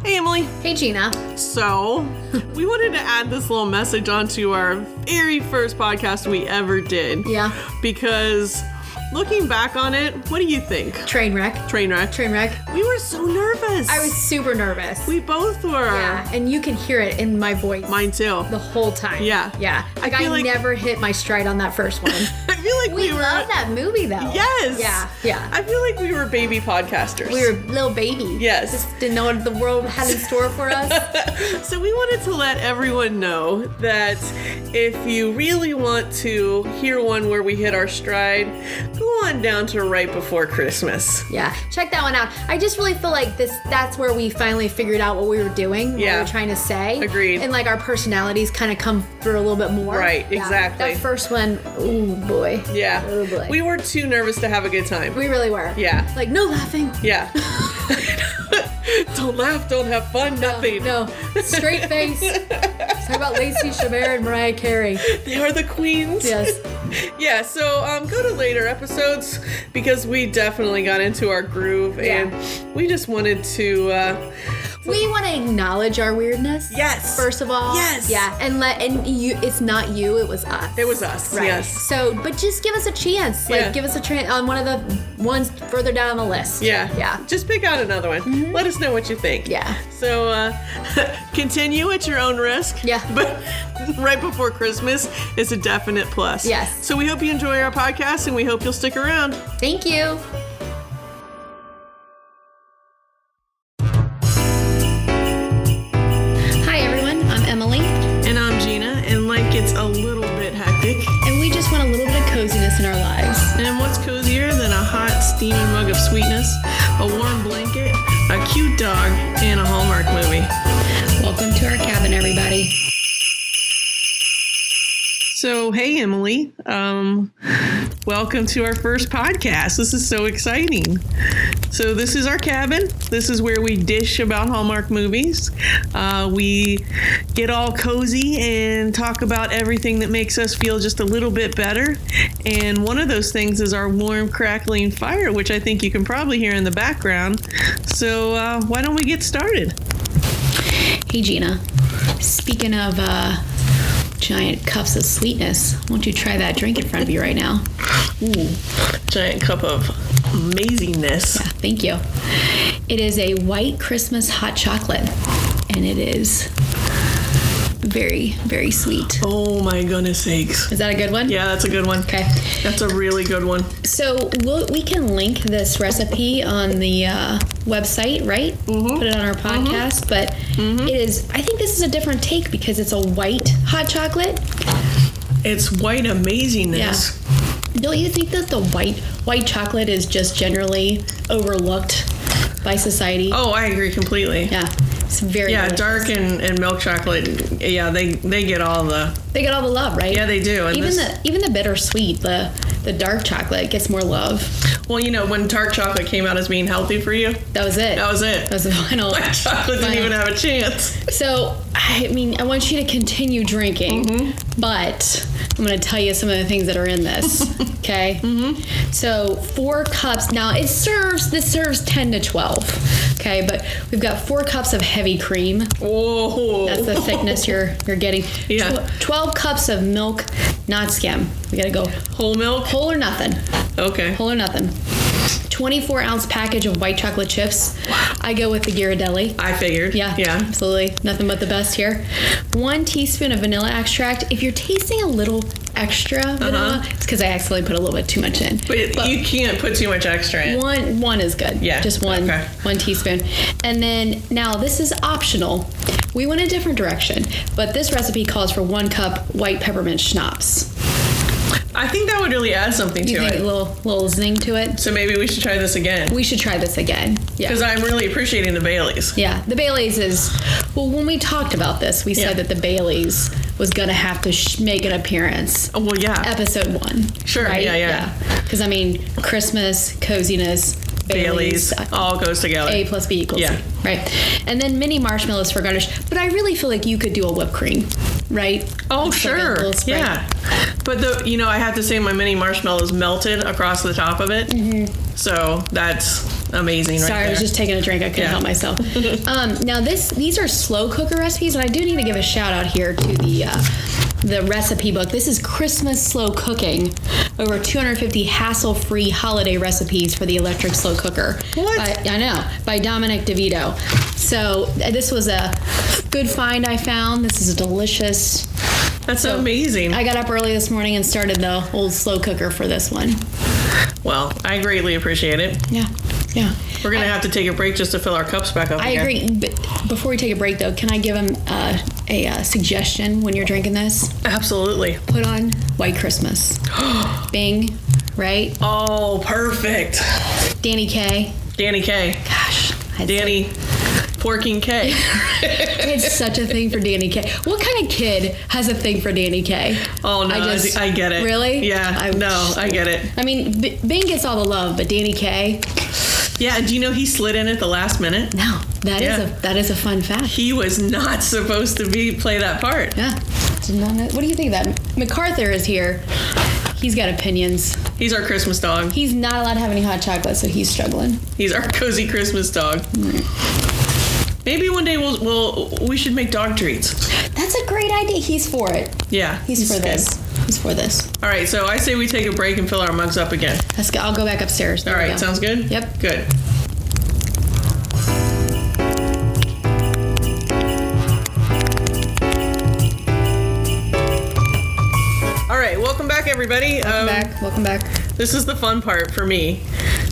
Hey, Emily. Hey, Gina. So, we wanted to add this little message onto our very first podcast we ever did. Yeah. Because looking back on it, what do you think? Train wreck. Train wreck. Train wreck. We were so nervous. I was super nervous. We both were. Yeah, and you can hear it in my voice. Mine too. The whole time. Yeah. Yeah. I never hit my stride on that first one. I feel like we were... love that movie, though. Yes. Yeah. I feel like we were baby podcasters. We were little baby. Yes. Just didn't know what the world had in store for us. So we wanted to let everyone know that if you really want to hear one where we hit our stride, go on down to right before Christmas. Yeah, check that one out. I just really feel like that's where we finally figured out what we were doing, what we were trying to say. Agreed. And like our personalities kind of come through a little bit more. Right, exactly. That first one, ooh boy. Yeah. Oh boy. We were too nervous to have a good time. We really were. Yeah. Like, no laughing. Yeah. Don't laugh, don't have fun, nothing. No. Straight face. Let's talk about Lacey, Chabert, and Mariah Carey. They are the queens. Yes. Yeah, so go to later episodes because we definitely got into our groove and we just wanted to... we want to acknowledge our weirdness. Yes. First of all. Yes. Yeah, and you. It's not you. It was us. It was us. Right. Yes. So, but just give us a chance. Like, give us a chance on one of the ones further down on the list. Yeah. Yeah. Just pick out another one. Mm-hmm. Let us know what you think. Yeah. So, continue at your own risk. Yeah. But right before Christmas is a definite plus. Yes. So we hope you enjoy our podcast and we hope you'll stick around. Thank you. And I'm Gina, and life gets a little bit hectic. And we just want a little bit of coziness in our lives. And what's cozier than a hot, steamy mug of sweetness, a warm blanket, a cute dog, and a Hallmark movie? Welcome to our cabin, everybody. So, hey, Emily. Welcome to our first podcast. This is so exciting. So this is our cabin. This is where we dish about Hallmark movies. We get all cozy and talk about everything that makes us feel just a little bit better. And one of those things is our warm, crackling fire, which I think you can probably hear in the background. So why don't we get started? Hey, Gina. Speaking of giant cups of sweetness, won't you try that drink in front of you right now? Ooh, giant cup of amazingness. Yeah, thank you. It is a white Christmas hot chocolate, and it is very, very sweet. Oh my goodness sakes. Is that a good one? Yeah, that's a good one. Okay. That's a really good one. So we can link this recipe on the website, right? Mm-hmm. Put it on our podcast, but it is, I think this is a different take because it's a white hot chocolate. It's white amazingness. Yeah. Don't you think that the white chocolate is just generally overlooked by society? Oh, I agree completely. Yeah. It's very delicious. Dark and milk chocolate. Yeah, they get all the love, right? Yeah, they do. And even the bittersweet, the dark chocolate gets more love. Well, when dark chocolate came out as being healthy for you, that was it. That was the final. White chocolate didn't even have a chance. So, I want you to continue drinking, but I'm going to tell you some of the things that are in this. Okay. So 4 cups. Now this serves 10 to 12. Okay, but we've got 4 cups of heavy cream. Oh, that's the thickness you're getting. Yeah. 12 cups of milk, not skim. We got to go whole milk, whole or nothing. Okay, whole or nothing. 24-ounce package of white chocolate chips. Wow. I go with the Ghirardelli. I figured. Yeah, absolutely. Nothing but the best here. 1 teaspoon of vanilla extract. If you're tasting a little extra vanilla, it's because I accidentally put a little bit too much in. But you can't put too much extra in. One is good. Yeah. Just one teaspoon. And then, now this is optional. We went a different direction, but this recipe calls for 1 cup white peppermint schnapps. I think that would really add something to it. You think a little zing to it? So maybe we should try this again. We should try this again. Yeah. Because I'm really appreciating the Baileys. Yeah. The Baileys is... Well, when we talked about this, we said that the Baileys was going to have to make an appearance. Oh, well, yeah. Episode 1. Sure. Right? Yeah. Because, Christmas, coziness... Baileys all goes together. A plus B equals C. Right. And then mini marshmallows for garnish. But I really feel like you could do a whipped cream, right? Oh, it's sure. Like yeah. But I have to say my mini marshmallows melted across the top of it. So that's amazing. Sorry, there. I was just taking a drink. I couldn't help myself. Now these are slow cooker recipes, and I do need to give a shout out here to the recipe book. This is Christmas Slow Cooking, over 250 hassle-free holiday recipes for the electric slow cooker. What? I know, by Dominic DeVito. So this was a good find I found. This is delicious. That's amazing. I got up early this morning and started the old slow cooker for this one. Well, I greatly appreciate it. Yeah. We're going to have to take a break just to fill our cups back up again. I agree. But before we take a break, though, can I give him a suggestion when you're drinking this? Absolutely. Put on White Christmas. Bing, right? Oh, perfect. Danny K. Gosh. Danny Porking K. It's such a thing for Danny K. What kind of kid has a thing for Danny K? Oh, no, I get it. Really? Yeah, I get it. I mean, Bing gets all the love, but Danny K... Yeah, do you know he slid in at the last minute? No, that is a fun fact. He was not supposed to play that part. Yeah. Did not know. What do you think of that? MacArthur is here. He's got opinions. He's our Christmas dog. He's not allowed to have any hot chocolate, so he's struggling. He's our cozy Christmas dog. Maybe one day we should make dog treats. That's a great idea. He's for it. Yeah. He's for this. He's for this. All right, so I say we take a break and fill our mugs up again. Let's go. I'll go back upstairs. All right, sounds good? Yep. Good. All right, welcome back, everybody. Welcome back. This is the fun part for me.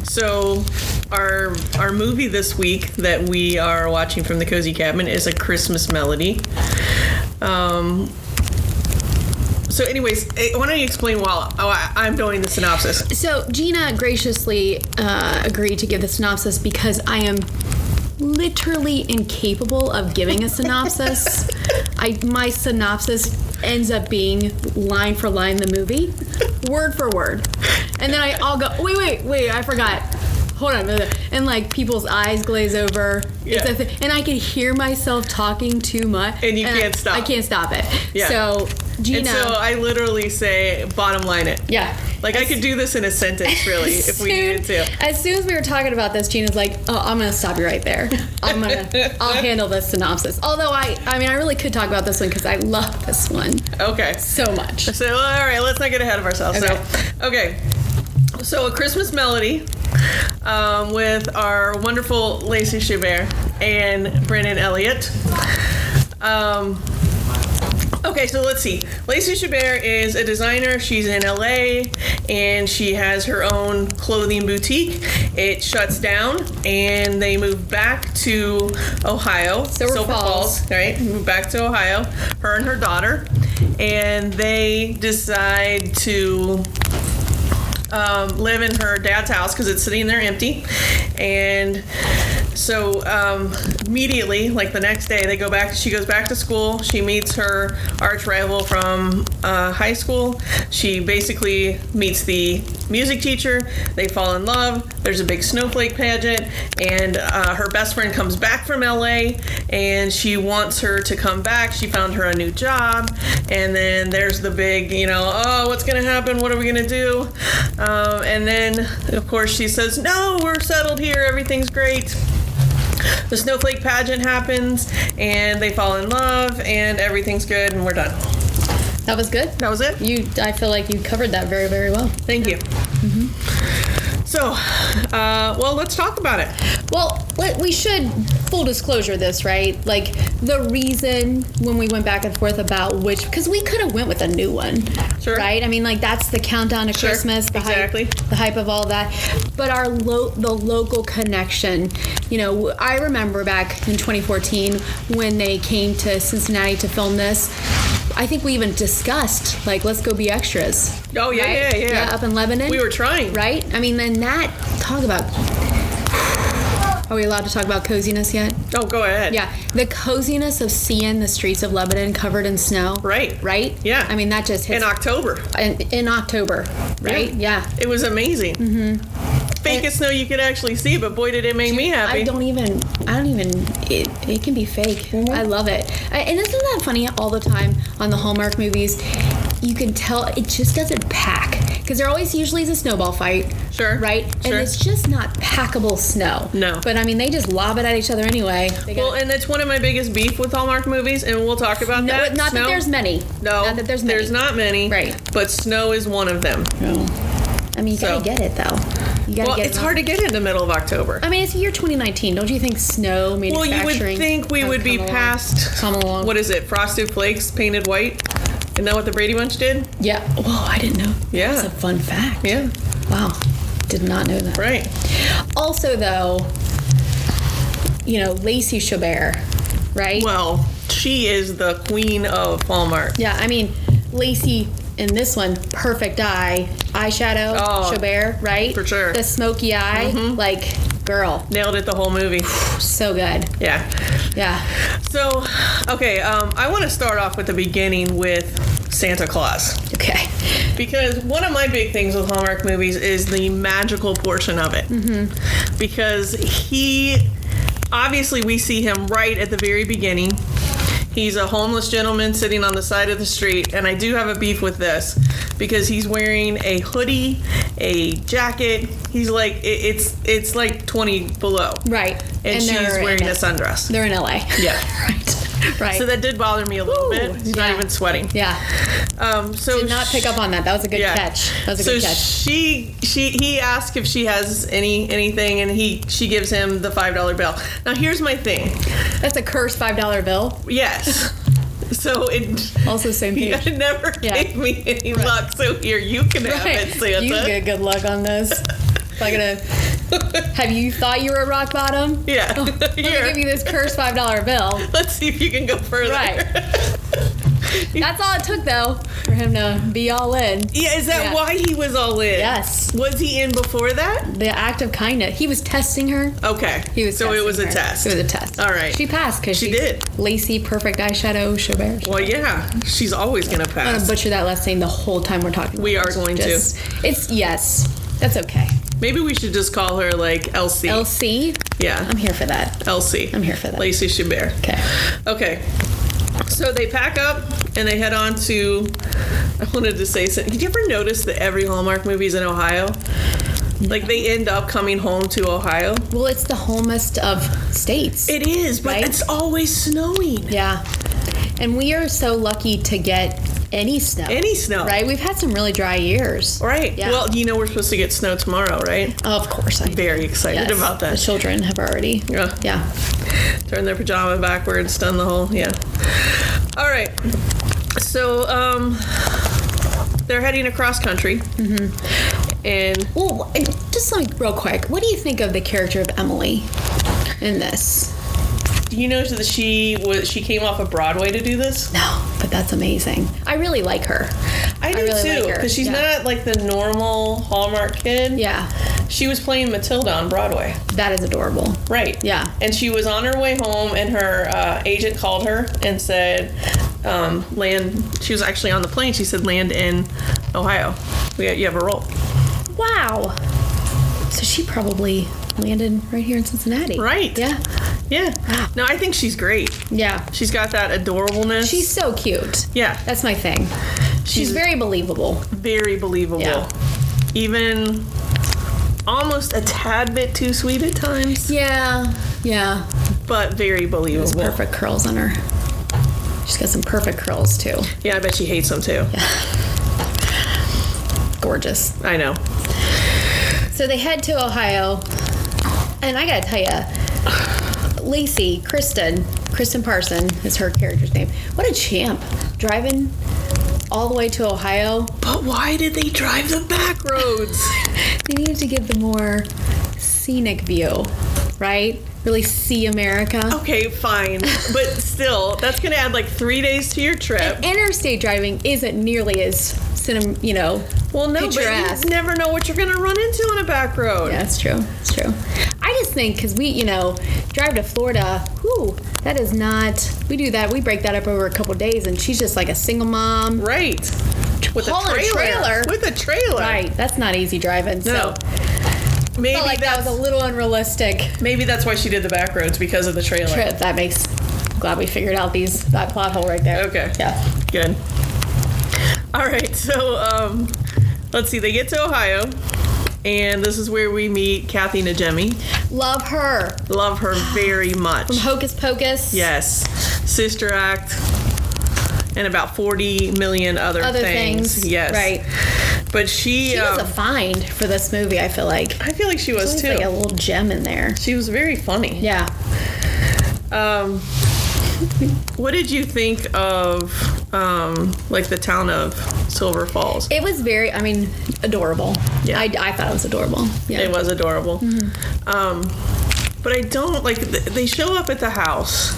So our movie this week that we are watching from the Cozy Cabin is A Christmas Melody. So anyways, why don't you explain while I'm doing the synopsis? So Gina graciously agreed to give the synopsis because I am literally incapable of giving a synopsis. My synopsis ends up being line for line the movie, word for word. And then I'll go, wait, I forgot. Hold on. And like people's eyes glaze over. Yeah. And I can hear myself talking too much. And you can't stop. I can't stop it. Yeah. So Gina. And so I literally say bottom line it. Yeah. Like I could do this in a sentence really if we needed to. As soon as we were talking about this, Gina's like, oh, I'm going to stop you right there. I'll handle this synopsis. Although I really could talk about this one because I love this one. Okay. So much. So, all right, let's not get ahead of ourselves. Okay. So A Christmas Melody with our wonderful Lacey Chabert and Brennan Elliott. Okay, so let's see. Lacey Chabert is a designer. She's in LA and she has her own clothing boutique. It shuts down and they move back to Ohio. Silver Falls. Right? Move back to Ohio, her and her daughter. And they decide to live in her dad's house because it's sitting there empty. And so immediately, like the next day, she goes back to school. She meets her arch rival from high school. She basically meets the music teacher. They fall in love. There's a big snowflake pageant, and her best friend comes back from LA, and she wants her to come back. She found her a new job, and then there's the big, what's gonna happen? What are we gonna do? And then, of course, she says, no, we're settled here. Everything's great. The snowflake pageant happens, and they fall in love, and everything's good, and we're done. That was good. That was it? I feel like you covered that very, very well. Thank you. Mm-hmm. So, let's talk about it. Well, we should full disclosure this, right? Like the reason when we went back and forth about because we could have went with a new one, sure, right? I mean, like that's the countdown to Christmas, the hype of all that. But the local connection, I remember back in 2014 when they came to Cincinnati to film this. I think we even discussed, like, let's go be extras. Oh, yeah, right? yeah. Up in Lebanon. We were trying. Right? I mean, then talk about... Are we allowed to talk about coziness yet? Oh, go ahead. Yeah. The coziness of seeing the streets of Lebanon covered in snow. Right. Right? Yeah. I mean, that just hits... In October. In October, right? Yeah. It was amazing. Mm-hmm. Fakest snow you could actually see, but boy, did it make me happy. I don't even, it can be fake. Mm-hmm. I love it. And isn't that funny all the time on the Hallmark movies? you can tell it just doesn't pack. Because there always usually is a snowball fight. Sure. Right? Sure. And it's just not packable snow. No. But I mean, they just lob it at each other anyway. Well, and that's one of my biggest beef with Hallmark movies, and we'll talk about that. Not snow. that there's many. No. Not that there's many. There's not many. Right. But snow is one of them. No. I mean, you gotta get it, though. It's hard to get in the middle of October. I mean, it's the year 2019. Don't you think snow manufacturing... Well, you would think we would be past... Come along. What is it? Frosted Flakes painted white? Isn't that what the Brady Bunch did? Yeah. Whoa, I didn't know. Yeah. That's a fun fact. Yeah. Wow. Did not know that. Right. Also, though, Lacey Chabert, right? Well, she is the queen of Hallmark. Yeah, I mean, Lacey... In this one, perfect eyeshadow, Chabert, right? For sure. The smoky eye, girl. Nailed it the whole movie. So good. Yeah. Yeah. So, okay, I want to start off with the beginning with Santa Claus. Okay. Because one of my big things with Hallmark movies is the magical portion of it. Mm-hmm. Because obviously we see him right at the very beginning. He's a homeless gentleman sitting on the side of the street, and I do have a beef with this because he's wearing a hoodie, a jacket. He's like, it's like 20 below. Right. And she's wearing a sundress. They're in LA. Yeah. Right. So that did bother me a little bit. He's not even sweating. Yeah. So did not pick up on that. That was a good catch. That was a good catch. He asked if she has anything, and she gives him the $5 bill. Now here's my thing. That's a cursed $5 bill. Yes. So it also same page. It never gave me any luck. So here you can have it, Santa. You get good luck on this. Have you thought you were at rock bottom? Yeah. Let me give you this cursed $5 bill. Let's see if you can go further. Right. That's all it took, though, for him to be all in. Yeah, is that why he was all in? Yes. Was he in before that? The act of kindness. He was testing her. Okay. So it was a test. It was a test. All right. She passed because she did. Lacey, perfect eyeshadow, Chabert. Well, yeah. She's always going to pass. I'm going to butcher that last name the whole time we're talking about We are going to. Yes. That's okay. Maybe we should just call her, Elsie. Elsie? Yeah. I'm here for that. Elsie. I'm here for that. Lacey Chabert. Okay. So they pack up and they head on to, I wanted to say something. Did you ever notice that every Hallmark movie is in Ohio? They end up coming home to Ohio. Well, it's the homest of states. It is, but it's always snowing. Yeah. And we are so lucky to get any snow. Right? We've had some really dry years. Right. Yeah. Well, we're supposed to get snow tomorrow, right? Oh, of course. I'm very excited about that. The children have already. Yeah. Turn their pajama backwards, done the whole, All right. So, they're heading across country. Mm-hmm. And... Well, just real quick, what do you think of the character of Emily in this? Do you know that she came off of Broadway to do this? No, but that's amazing. I really like her. I do really too, because she's not the normal Hallmark kid. Yeah. She was playing Matilda on Broadway. That is adorable. Right. Yeah. And she was on her way home, and her agent called her and said, land. She was actually on the plane. She said, land in Ohio. You have a role. Wow. So she probably landed right here in Cincinnati. Right. Yeah. Yeah. Wow. No, I think she's great. Yeah. She's got that adorableness. She's so cute. Yeah. That's my thing. She's very believable. Very believable. Yeah. Even almost a tad bit too sweet at times. Yeah. Yeah. But very believable. There's perfect curls on her. She's got some perfect curls, too. Yeah, I bet she hates them, too. Yeah. Gorgeous. I know. So they head to Ohio, and I gotta tell you, Lacey, Kristen Parson is her character's name. What a champ. Driving all the way to Ohio. But why did they drive the back roads? They needed to get the more scenic view, right? Really see America. Okay, fine. But still, that's going to add 3 days to your trip. And interstate driving isn't nearly as, well, no, but you never know what you're going to run into on a back road. Yeah, that's true. It's true. I just think, because we, drive to Florida, that is not, we do that, we break that up over a couple of days, and she's just like a single mom. Right. With a trailer. With a trailer. Right. That's not easy driving. No. So. Maybe that was a little unrealistic. Maybe that's why she did the back roads, because of the trailer. That makes, glad we figured out that plot hole right there. Okay. Yeah. Good. All right, so let's see. They get to Ohio, and this is where we meet Kathy Najimy. Love her. Love her very much. From Hocus Pocus. Yes. Sister Act, and about 40 million other things. Yes. Right. But she was a find for this movie, I feel like. I feel like she was too. Like a little gem in there. She was very funny. Yeah. What did you think of like the town of Silver Falls? It was very, adorable. Yeah. I thought it was adorable. Yeah. It was adorable. Mm-hmm. But I don't like, they show up at the house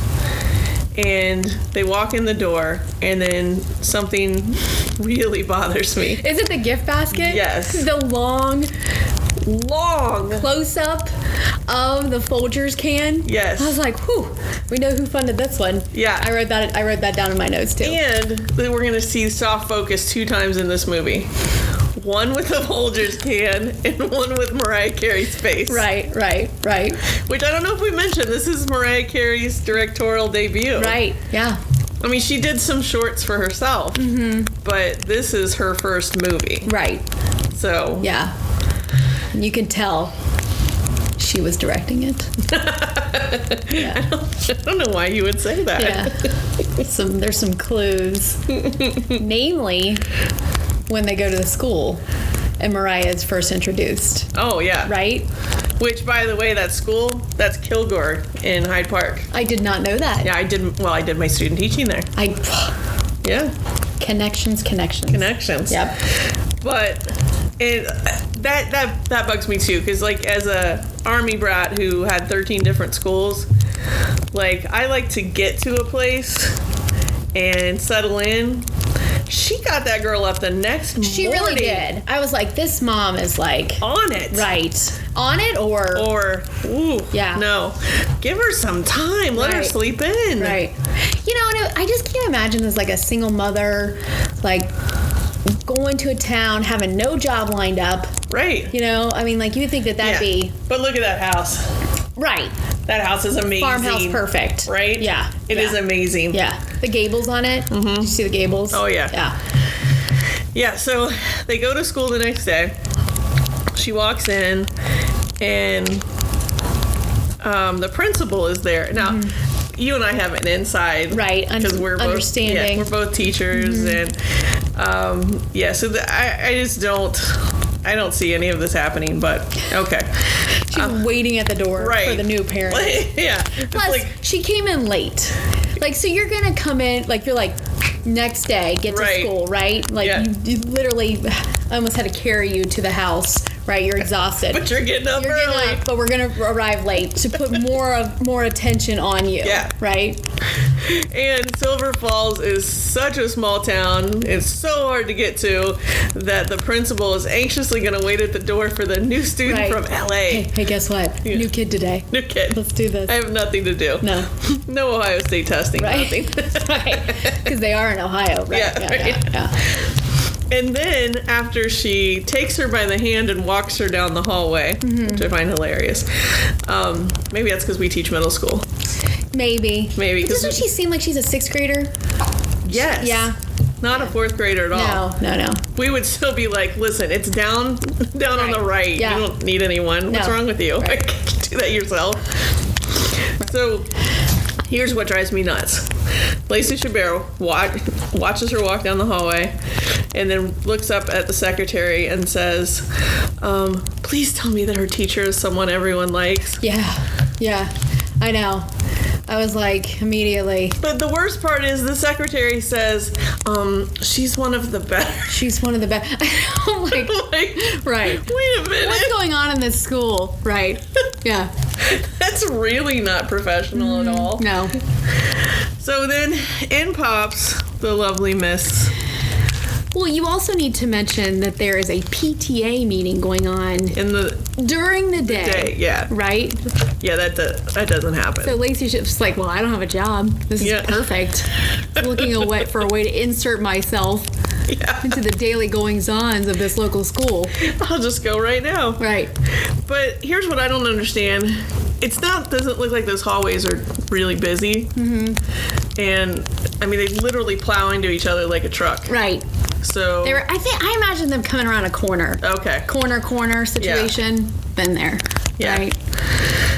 and they walk in the door, and then something really bothers me. Is it the gift basket? Yes. The long close-up of the Folgers can. Yes. I was like, whew, we know who funded this one. Yeah. I wrote that down in my notes too. And we're going to see soft focus 2 times in this movie. One with the Folgers can and one with Mariah Carey's face. Right. Which I don't know if we mentioned. This is Mariah Carey's directorial debut. Right, yeah. I mean, she did some shorts for herself, but this is her first movie. Right. So. Yeah. And you can tell she was directing it. Yeah. I don't know why you would say that. Yeah. There's some clues. Namely, when they go to the school and Mariah is first introduced. Oh, yeah. Right? Which, by the way, that school, that's Kilgore in Hyde Park. I did not know that. Yeah, I did my student teaching there. Yeah. Connections. Yep. But that bugs me too, because like as a Army brat who had 13 different schools, like I like to get to a place and settle in. She got that girl up the next morning. She really did. I was like, this mom is like on it. Right. On it or yeah. No. Give her some time. Let her sleep in. Right. I just can't imagine as like a single mother, like going to a town, having no job lined up. Right. You would think that'd be. But look at that house. Right. That house is amazing. Farmhouse perfect. Right? Yeah. It is amazing. Yeah. The gables on it. Mm-hmm. Did you see the gables? Oh, yeah. Yeah. Yeah, so they go to school the next day. She walks in, and the principal is there. Now, you and I have an inside. Right. Because we're both, understanding. We're both teachers. And, so I just don't... I don't see any of this happening, but okay. She's waiting at the door for the new parent. Yeah. Plus, she came in late. Like, so you're going to come in, like, you're like, next day, get to school, right? Like, you literally almost had to carry you to the house, right? You're exhausted. But you're getting up early. But we're going to arrive late to put more attention on you, right? And Silver Falls is such a small town. It's so hard to get to that the principal is anxiously going to wait at the door for the new student from LA. Hey, guess what? Yeah. New kid today. New kid. Let's do this. I have nothing to do. No Ohio State testing. Nothing. Right. Because they are in Ohio, right? Yeah. And then after she takes her by the hand and walks her down the hallway, which I find hilarious. Maybe that's because we teach middle school. Maybe. Doesn't she seem like she's a 6th grader? Yes. Yeah. Not a 4th grader at all. No. We would still be like, listen, it's down on the right. Yeah. You don't need anyone. What's wrong with you? Right. Do that yourself. Right. So here's what drives me nuts. Lacey Chabert watches her walk down the hallway and then looks up at the secretary and says, please tell me that her teacher is someone everyone likes. Yeah. I know. I was like, immediately. But the worst part is the secretary says, she's one of the best. She's one of the best. I'm like, right. Wait a minute. What's going on in this school? Right. Yeah. That's really not professional at all. No. So then in pops the lovely Miss. Well, you also need to mention that there is a PTA meeting going on during the day. Yeah. Right? Yeah, that doesn't happen. So Lacey's just like, well, I don't have a job. This is perfect. Looking for a way to insert myself into the daily goings-ons of this local school. I'll just go right now. Right. But here's what I don't understand. Doesn't look like those hallways are really busy. Mm-hmm. And, I mean, they literally plow into each other like a truck. Right. So I imagine them coming around a corner. Okay. Corner situation. Been there. Yeah. Right?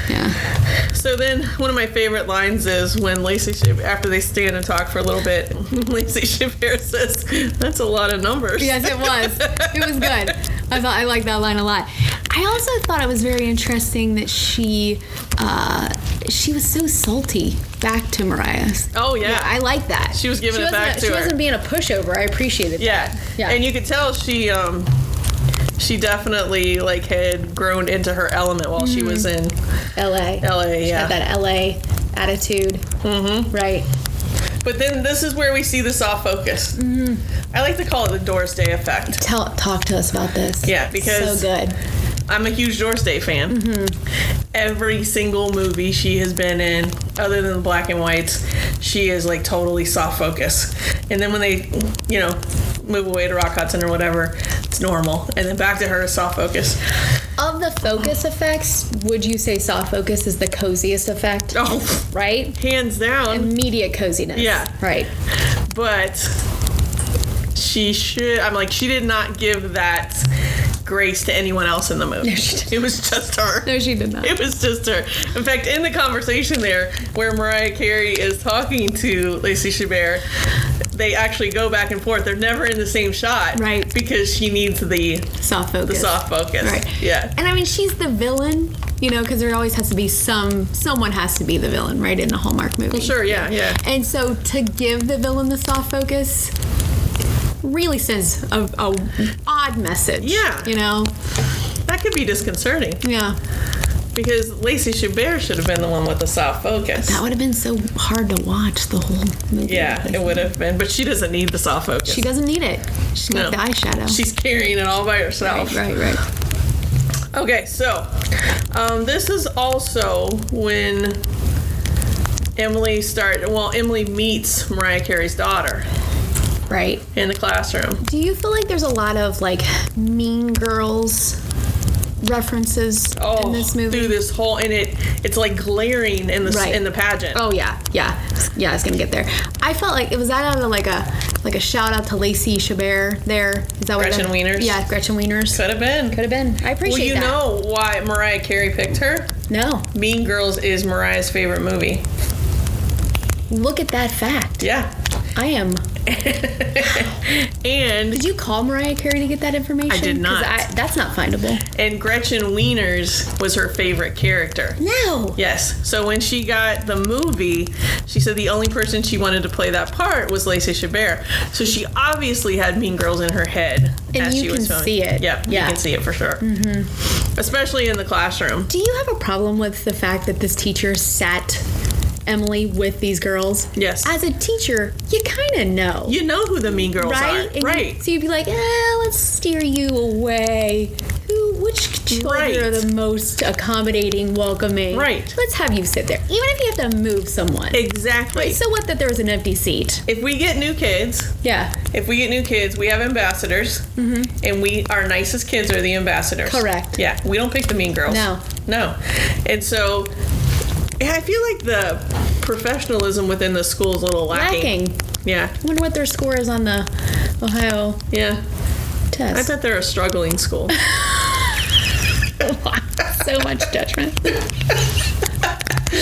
Yeah. So then one of my favorite lines is when Lacey, after they stand and talk for a little bit, Lacey Chabert says, "That's a lot of numbers." Yes, it was. It was good. I liked that line a lot. I also thought it was very interesting that she was so salty back to Mariah. Oh, yeah. I like that. She was giving it back to her. She wasn't being a pushover. I appreciated that. Yeah. And you could tell she definitely had grown into her element while she was in LA, yeah. She had that LA attitude. Mm-hmm. Right. But then this is where we see the soft focus. Mm-hmm. I like to call it the Doris Day effect. Talk to us about this. Yeah, because so good. I'm a huge Doris Day fan. Mm-hmm. Every single movie she has been in, other than the black and whites, she is totally soft focus. And then when they, move away to Rock Hudson or whatever, it's normal. And then back to her soft focus. Of the focus effects, would you say soft focus is the coziest effect? Oh, right? Hands down. Immediate coziness. Yeah. Right. But she did not give that grace to anyone else in the movie. No, she didn't. It was just her. No, she did not. It was just her. In fact, in the conversation there where Mariah Carey is talking to Lacey Chabert, they actually go back and forth. They're never in the same shot. Right. Because she needs the soft focus. The soft focus. Right. Yeah. And she's the villain, because there always has to be someone has to be the villain, right, in a Hallmark movie. Well, sure, yeah. And so to give the villain the soft focus really sends a odd message. Yeah. That could be disconcerting. Yeah. Because Lacey Chabert should have been the one with the soft focus. That would have been so hard to watch the whole movie. Yeah, it would have been. But she doesn't need the soft focus. She doesn't need it. She's got the eyeshadow. She's carrying it all by herself. Right. Okay, so this is also when Emily meets Mariah Carey's daughter. Right. In the classroom. Do you feel like there's a lot of Mean Girls references in this movie? Through this whole, and it's glaring in the in the pageant. Oh yeah. I was gonna get there. I felt like it was that out of a shout out to Lacey Chabert there. Is that what Gretchen Wieners? Yeah, Gretchen Wieners. Could have been. I appreciate that. Well, you know why Mariah Carey picked her? No. Mean Girls is Mariah's favorite movie. Look at that fact. Yeah. I am. And did you call Mariah Carey to get that information? I did not. That's not findable. And Gretchen Wieners was her favorite character. No. Yes. So when she got the movie, she said the only person she wanted to play that part was Lacey Chabert. So she obviously had Mean Girls in her head. And as you she was can see it. Yeah, you can see it for sure. Mm-hmm. Especially in the classroom. Do you have a problem with the fact that this teacher sat Emily with these girls? Yes. As a teacher, you kind of know. You know who the mean girls are. And right. So you'd be like, let's steer you away. Which children are the most accommodating, welcoming? Right. Let's have you sit there. Even if you have to move someone. Exactly. Right? So what that there was an empty seat? If we get new kids. Yeah. If we get new kids, we have ambassadors. Mm-hmm. And our nicest kids are the ambassadors. Correct. Yeah. We don't pick the mean girls. No. And so I feel like the professionalism within the school is a little lacking. Yeah. I wonder what their score is on the Ohio test. I bet they're a struggling school. So much judgment.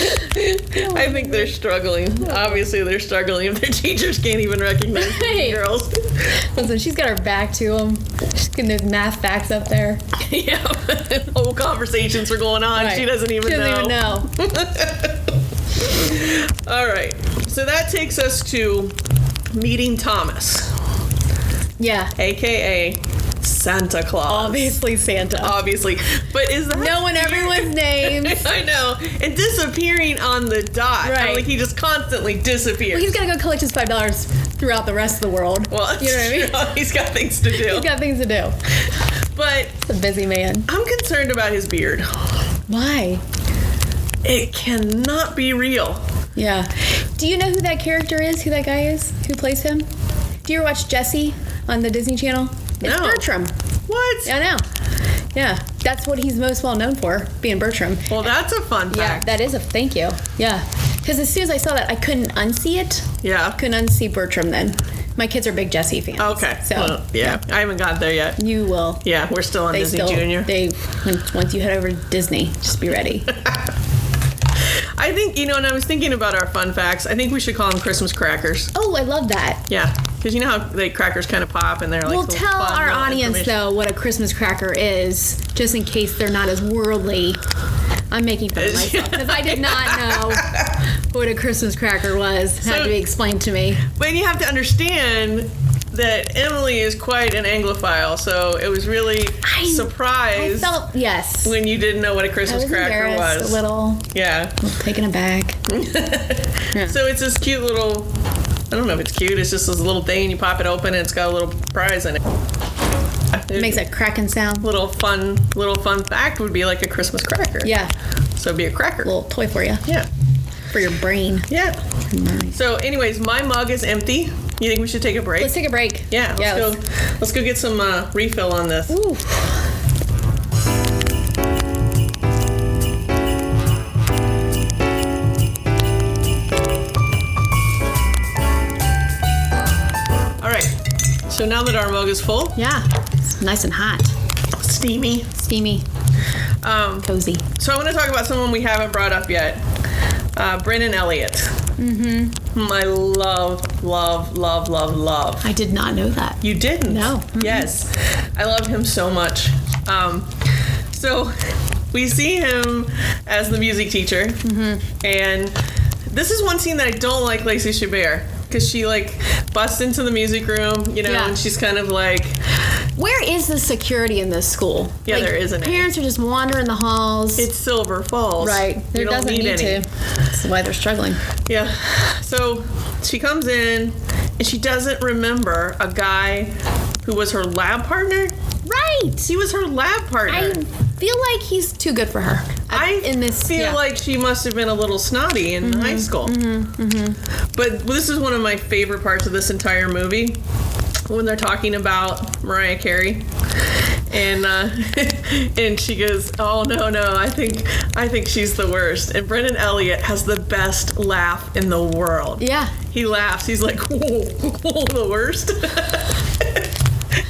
I think they're struggling. Obviously, they're struggling if their teachers can't even recognize the girls. Listen, she's got her back to them. She's getting those math facts up there. Yeah, whole conversations are going on. Right. She doesn't even know. All right, so that takes us to meeting Thomas. Yeah. AKA Santa Claus. Obviously Santa. Obviously. But is that knowing everyone's names? I know. And disappearing on the dot. Right. He just constantly disappears. Well, he's got to go collect his $5 throughout the rest of the world. Well, you know what I mean? He's got things to do. But he's a busy man. I'm concerned about his beard. Why? It cannot be real. Yeah. Do you know who that character is? Who that guy is? Who plays him? Do you ever watch Jessie on the Disney Channel? It's Bertram. What? I know. Yeah. That's what he's most well known for, being Bertram. Well, that's a fun fact. Yeah, that is thank you. Yeah. Because as soon as I saw that, I couldn't unsee it. Yeah. Couldn't unsee Bertram then. My kids are big Jessie fans. Okay. So well, yeah, I haven't got there yet. you will. Yeah, we're still on Disney Junior. Once you head over to Disney, just be ready. I think, and I was thinking about our fun facts. I think we should call them Christmas crackers. Oh, I love that. Yeah, because you know how crackers kind of pop and they're like. We'll tell our audience though what a Christmas cracker is, just in case they're not as worldly. I'm making fun of myself because I did not know what a Christmas cracker was. It had to be explained to me. But you have to understand that Emily is quite an Anglophile, so it was really surprised. I felt when you didn't know what a Christmas cracker was. A little. Yeah. Taken aback. Yeah. So it's this cute little. I don't know if it's cute. It's just this little thing. You pop it open, and it's got a little prize in it. It makes a cracking sound. Little fun fact would be like a Christmas cracker. Yeah. So it'd be a cracker. A little toy for you. Yeah. For your brain. Yeah. Nice. So, anyways, my mug is empty. You think we should take a break? Let's take a break. Yeah. Let's go get some refill on this. Ooh. All right. So now that our mug is full. Yeah. It's nice and hot. Steamy. Cozy. So I want to talk about someone we haven't brought up yet. Brennan Elliott. Mm-hmm. I love. I did not know that. You didn't? No. Mm-hmm. Yes. I love him so much. So we see him as the music teacher. Mm-hmm. And this is one scene that I don't like Lacey Chabert. Because she, busts into the music room, and she's kind of like... Where is the security in this school? Yeah, there isn't. Parents are just wandering the halls. It's Silver Falls. Right. There doesn't need to. That's why they're struggling. Yeah. So she comes in, and she doesn't remember a guy who was her lab partner. Right. He was her lab partner. I feel like he's too good for her. I feel like she must have been a little snotty in high school. Mm-hmm. Mm-hmm. But this is one of my favorite parts of this entire movie. When they're talking about Mariah Carey, and and she goes, "Oh no, I think she's the worst." And Brennan Elliott has the best laugh in the world. Yeah, he laughs. He's like, "Whoa, the worst."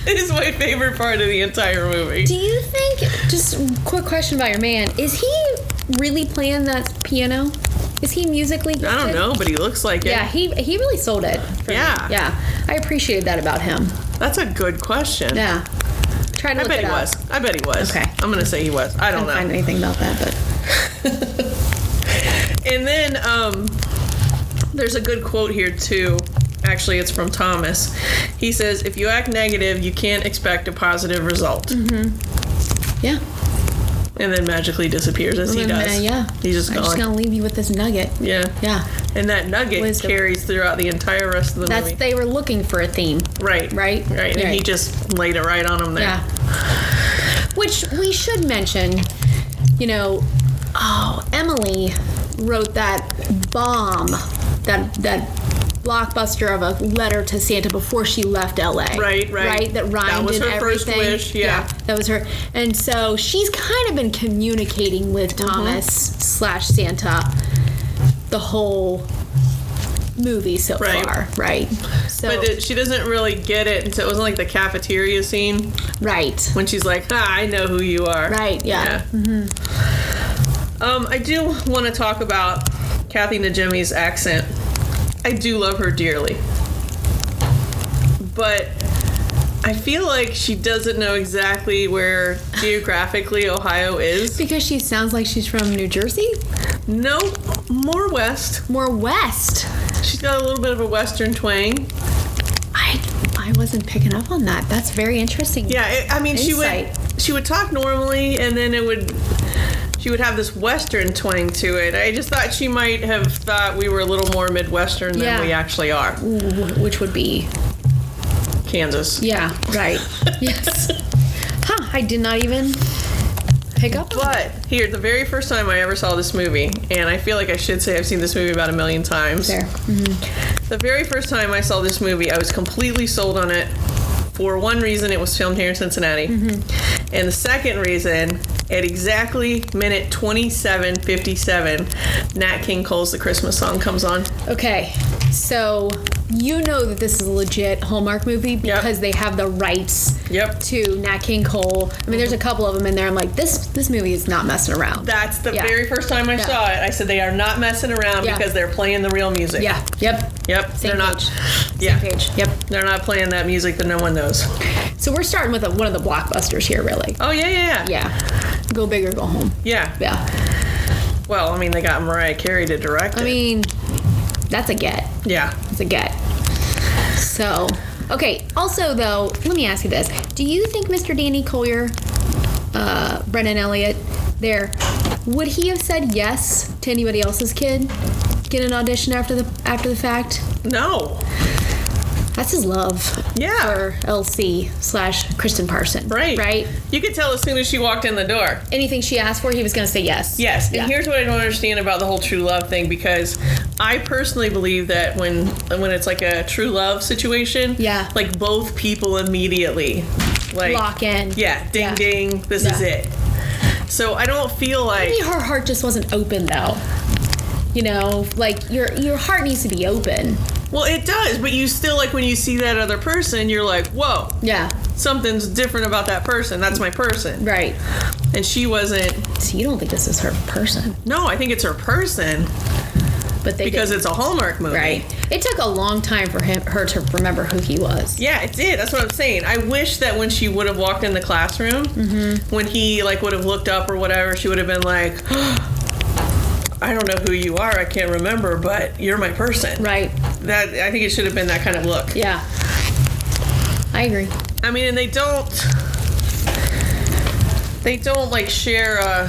It is my favorite part of the entire movie. Do you think? Just a quick question about your man. Is he really playing that piano? Is he musically gifted? I don't know, but he looks like it. Yeah, he really sold it. Yeah. Me. Yeah. I appreciated that about him. That's a good question. Yeah. Try to look it up. I bet he was. Okay. I'm going to say he was. I don't know. Find anything about that, but... And then there's a good quote here, too. Actually, it's from Thomas. He says, if you act negative, you can't expect a positive result. Mm-hmm. Yeah. And then magically disappears as he does. Yeah. He's just gone. I'm just going to leave you with this nugget. Yeah. Yeah. And that nugget carries throughout the entire rest of the movie. They were looking for a theme. Right. And he just laid it right on him there. Yeah. Which we should mention, Emily wrote that bomb, that blockbuster of a letter to Santa before she left LA. Right. That rhymed that was in her everything. First wish, yeah. That was her. And so she's kind of been communicating with Thomas / Santa the whole movie so far. Right. So, but she doesn't really get it until it wasn't like the cafeteria scene. Right. When she's like, I know who you are. Right, yeah. Mm-hmm. I do want to talk about Kathy Najimy's accent. I do love her dearly. But I feel like she doesn't know exactly where geographically Ohio is. Because she sounds like she's from New Jersey? No, more west. More west? She's got a little bit of a western twang. I wasn't picking up on that. That's very interesting. Yeah, she would talk normally, and then she would have this western twang to it. I just thought she might have thought we were a little more Midwestern than we actually are. Which would be? Kansas. Yeah, right. Yes. I did not even pick up on that. But here, the very first time I ever saw this movie, and I feel like I should say I've seen this movie about 1 million times. There. Mm-hmm. The very first time I saw this movie, I was completely sold on it. For one reason, it was filmed here in Cincinnati. Mm-hmm. And the second reason, at exactly minute 27:57, Nat King Cole's The Christmas Song comes on. Okay. So you know that this is a legit Hallmark movie because they have the rights to Nat King Cole. I mean, there's a couple of them in there. I'm like, this movie is not messing around. That's the very first time I saw it. I said they are not messing around because they're playing the real music. Yeah. Yep. Same they're not. Same page. Yep. They're not playing that music that no one knows. So we're starting with one of the blockbusters here, really. Oh yeah. Go big or go home. Yeah. Well, I mean, they got Mariah Carey to direct it. I mean, that's a get. Yeah. It's a get. So, okay. Also, though, let me ask you this. Do you think Mr. Danny Collier, Brennan Elliott, would he have said yes to anybody else's kid? Get an audition after the fact? No. That's his love for LC/Kristen Parson. Right? You could tell as soon as she walked in the door. Anything she asked for, he was going to say yes. Yes. And here's what I don't understand about the whole true love thing, because I personally believe that when it's like a true love situation, like both people immediately like lock in. Yeah. Ding. This is it. So I don't feel like maybe her heart just wasn't open though. You know, like your heart needs to be open. Well, it does, but you still, like, when you see that other person, you're like, whoa. Yeah. Something's different about that person. That's my person. Right. And she wasn't. So you don't think this is her person? No, I think it's her person. But because it's a Hallmark movie. Right. It took a long time for her to remember who he was. Yeah, it did. That's what I'm saying. I wish that when she would have walked in the classroom, when he, like, would have looked up or whatever, she would have been like, I don't know who you are. I can't remember, but you're my person. Right. I think it should have been that kind of look. Yeah. I agree. I mean, and they don't like share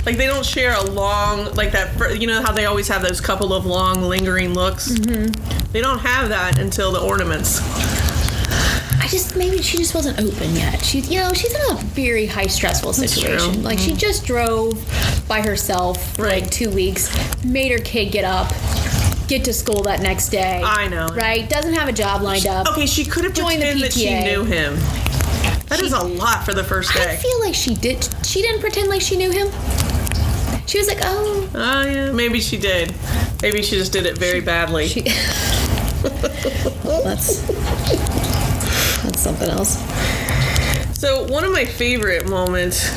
they don't share a long, like that, you know how they always have those couple of long lingering looks? They don't have that until the ornaments. Maybe she just wasn't open yet. She's in a very high stressful situation. Like she just drove by herself for like 2 weeks, made her kid get to school that next day. I know. Right? Doesn't have a job lined up. Okay, she could have pretended that she knew him. That is a lot for the first day. I feel like she did. She didn't pretend like she knew him. She was like, oh. Oh, yeah. Maybe she did. Maybe she just did it very badly. That's something else. So one of my favorite moments,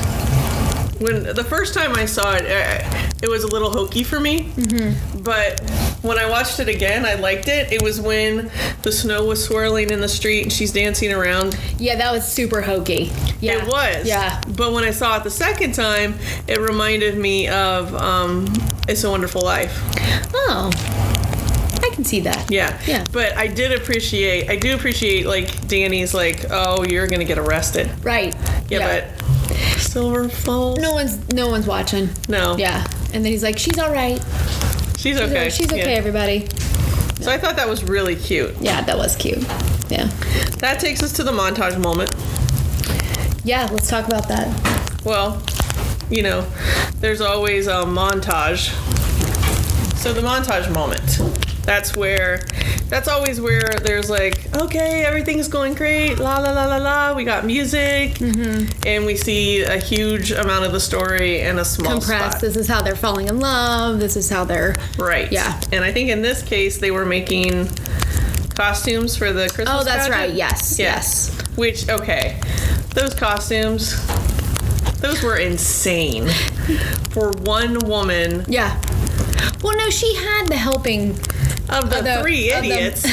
when the first time I saw it, it was a little hokey for me. But when I watched it again, I liked it. It was when the snow was swirling in the street and she's dancing around. Yeah, that was super hokey. Yeah. It was. Yeah. But when I saw it the second time, it reminded me of It's a Wonderful Life. Oh. I can see that. Yeah. But I do appreciate like Danny's like, oh, you're gonna get arrested. Right. Yeah. But Silver Falls. No one's watching. No. Yeah. And then he's like, she's all right. She's okay. She's okay, everybody. So I thought that was really cute. Yeah, that was cute. Yeah. That takes us to the montage moment. Yeah, let's talk about that. Well, there's always a montage. So the montage moment. That's always where there's like, okay, everything's going great, la la la la la, we got music, and we see a huge amount of the story in a small compressed spot. This is how they're falling in love, this is how they're... Right. Yeah. And I think in this case, they were making costumes for the Christmas Oh, that's pageant. right, yes. Which, okay, those costumes, those were insane for one woman. Yeah. Well, no, she had the helping... Of the three idiots.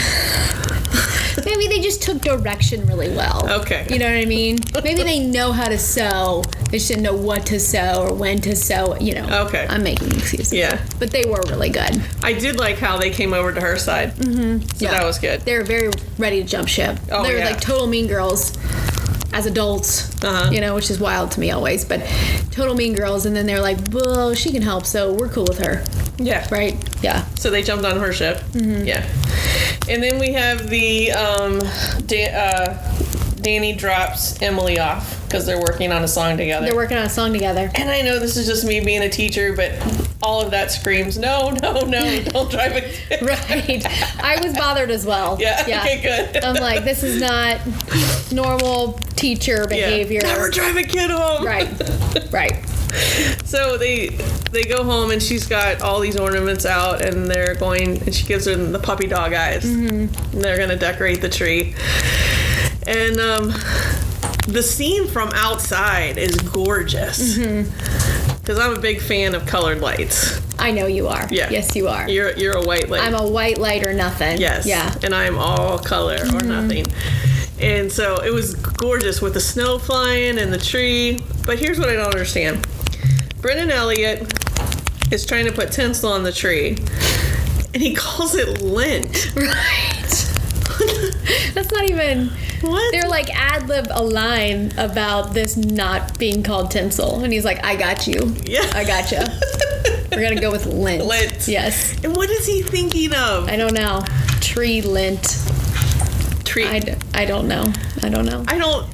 Maybe they just took direction really well. Okay. You know what I mean? Maybe they know how to sew. They just didn't know what to sew or when to sew. Okay. I'm making excuses. Yeah. But they were really good. I did like how they came over to her side. So that was good. They were very ready to jump ship. Oh, they were like total mean girls as adults, which is wild to me always. But total mean girls. And then they're like, well, she can help, so we're cool with her. Yeah. Right? Yeah. So they jumped on her ship. Yeah. And then we have the Danny drops Emily off because they're working on a song together. And I know this is just me being a teacher, but all of that screams, no, don't drive a kid. Right. I was bothered as well. Yeah. Okay, good. I'm like, this is not normal teacher behavior. Never drive a kid home. Right. So they they go home and she's got all these ornaments out, and and she gives them the puppy dog eyes. And they're going to decorate the tree. And the scene from outside is gorgeous. Because I'm a big fan of colored lights. I know you are. Yeah. Yes, you are. You're a white light. I'm a white light or nothing. Yes. Yeah. And I'm all color or nothing. And so it was gorgeous with the snow flying and the tree. But here's what I don't understand. Brennan Elliott is trying to put tinsel on the tree, and he calls it lint. Right. That's not even... What? They're like ad-lib a line about this not being called tinsel. And he's like, I got you. Yeah. I gotcha. We're going to go with lint. Lint. Yes. And what is he thinking of? I don't know. Tree lint. I don't know. I don't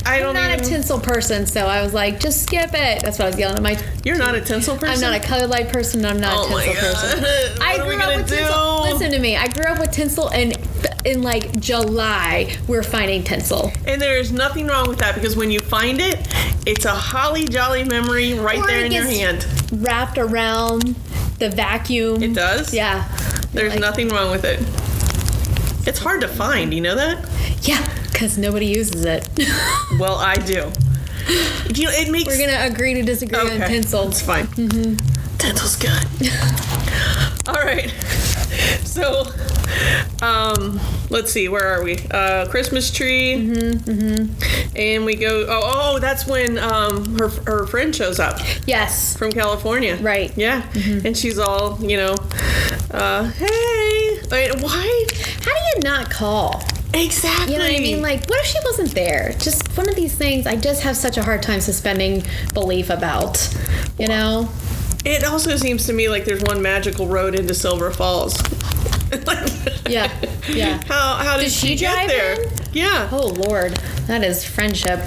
I'm not a tinsel person, so I was like, just skip it. That's what I was yelling at my... You're not a tinsel person? I'm not a colored light person. I'm not a tinsel person. What are we gonna do? Tinsel. Listen to me. I grew up with tinsel, and in like July, we're finding tinsel. And there's nothing wrong with that, because when you find it, it's a holly jolly memory right there in your hand. Wrapped around the vacuum. It does? Yeah. There's nothing wrong with it. It's hard to find, you know that? Yeah, because nobody uses it. Well, I do. It makes... We're going to agree to disagree on tinsel. It's fine. Tinsel's good. All right. So, let's see. Where are we? Christmas tree. And we go... Oh, that's when her friend shows up. Yes. From California. Right. Yeah. And she's all, hey. Wait, why? How do you not call? Exactly. You know what I mean? Like, what if she wasn't there? Just one of these things I just have such a hard time suspending belief about, you know? It also seems to me like there's one magical road into Silver Falls. Yeah. How did she drive get there? in? Yeah. Oh, Lord. That is friendship.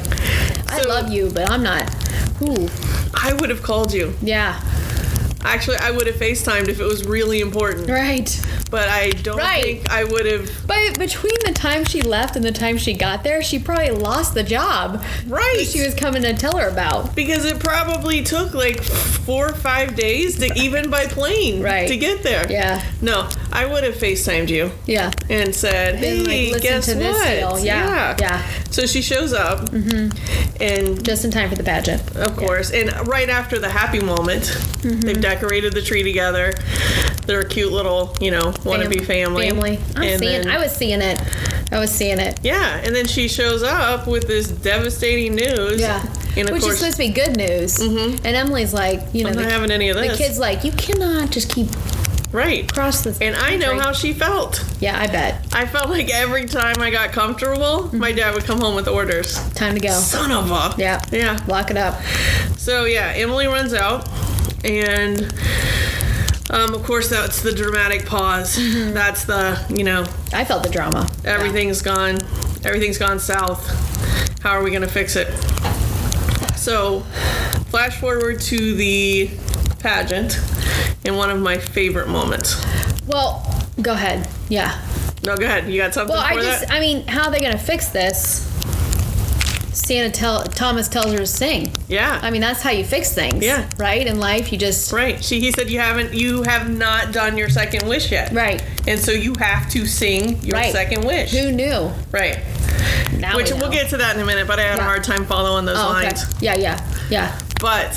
I love you, but I'm not. Ooh. I would have called you. Yeah. Actually, I would have FaceTimed if it was really important. Right. But I don't think I would have... But between the time she left and the time she got there, she probably lost the job. Right. That she was coming to tell her about. Because it probably took like 4 or 5 days to even by plane to get there. Yeah. No, I would have FaceTimed you. Yeah. And said, hey, listen guess to this what? deal. Yeah. So she shows up. And just in time for the pageant. Of course. And right after the happy moment, they've decorated the tree together. They're a cute little, wannabe family. I was seeing it. Yeah. And then she shows up with this devastating news. Yeah. And which is supposed to be good news. And Emily's like, I'm not having any of this. The kid's like, you cannot just keep across this. And I know how she felt. Yeah, I bet. I felt like every time I got comfortable, my dad would come home with orders. Time to go. Son of a. Yeah. Yeah. Lock it up. So, yeah, Emily runs out. And, of course, that's the dramatic pause. That's the, I felt the drama. Everything's gone. Everything's gone south. How are we going to fix it? So, flash forward to the pageant in one of my favorite moments. Well, go ahead. Yeah. No, go ahead. You got something for that? How are they going to fix this? Thomas tells her to sing. Yeah. I mean, that's how you fix things. Yeah. Right? In life, you just... Right. He said you have not done your second wish yet. Right. And so you have to sing your second wish. Who knew? Right. Now Which we'll get to that in a minute, but I had a hard time following those lines. Okay. Yeah. But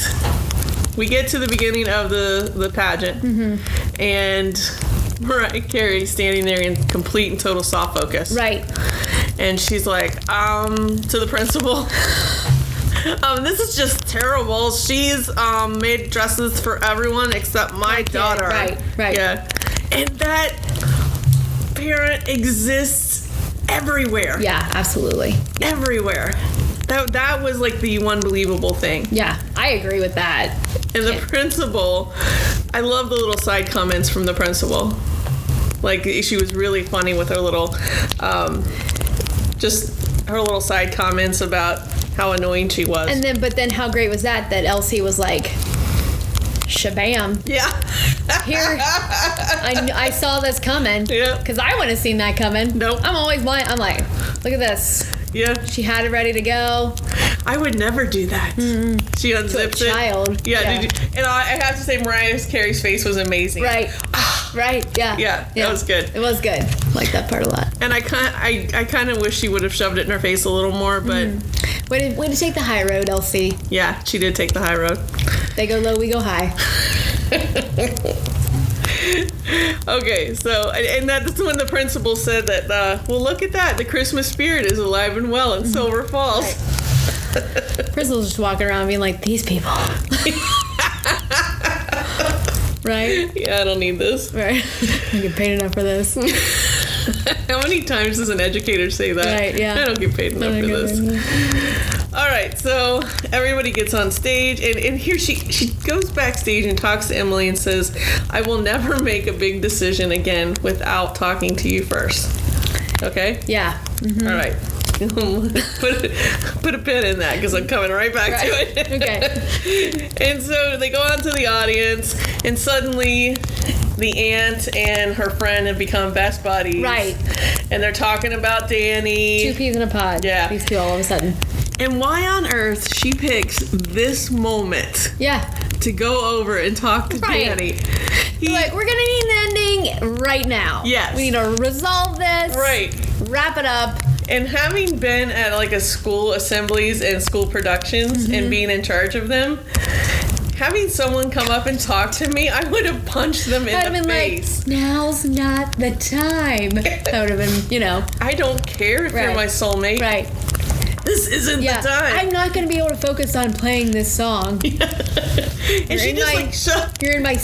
we get to the beginning of the pageant, and Mariah Carey's standing there in complete and total soft focus. Right. And she's like, to the principal, this is just terrible. She's made dresses for everyone except my daughter. Right. Yeah. And that parent exists everywhere. Yeah, absolutely. Everywhere. That was like the unbelievable thing. Yeah, I agree with that. And the principal, I love the little side comments from the principal. Like, she was really funny with her little, just her little side comments about how annoying she was. And but then how great was that Elsie was like, shabam. Yeah. Here, I saw this coming. Yeah. Because I wouldn't have seen that coming. Nope. I'm always blind. I'm like, look at this. Yeah. She had it ready to go. I would never do that. She unzips it. Child. Yeah. And I have to say, Mariah Carey's face was amazing. Right. Right. Yeah. Yeah. That was good. It was good. I like that part a lot. And I kind of wish she would have shoved it in her face a little more, but... Way to take the high road, Elsie. Yeah, she did take the high road. They go low, we go high. Okay, so, and that's when the principal said that, well, look at that. The Christmas spirit is alive and well in Silver Falls. Right. Principal's just walking around being like, these people. Right? Yeah, I don't need this. Right. I get paid enough for this. How many times does an educator say that? Right, yeah. I don't get paid enough for this. All right, so everybody gets on stage, and here she goes backstage and talks to Emily and says, I will never make a big decision again without talking to you first. Okay? Yeah. Mm-hmm. All right. put a pin in that because I'm coming right back to it. Okay. And so they go out to the audience, and suddenly the aunt and her friend have become best buddies. Right. And they're talking about Danny. 2 peas in a pod. Yeah. These two all of a sudden. And why on earth she picks this moment to go over and talk to Danny. Like, we're going to need an ending right now. Yes. We need to resolve this. Right. Wrap it up. And having been at like a school assemblies and school productions and being in charge of them, having someone come up and talk to me, I would have punched them in the face. Like, now's not the time. That would have been, I don't care if you're my soulmate. Right. This isn't the time. I'm not going to be able to focus on playing this song. And she just you're in my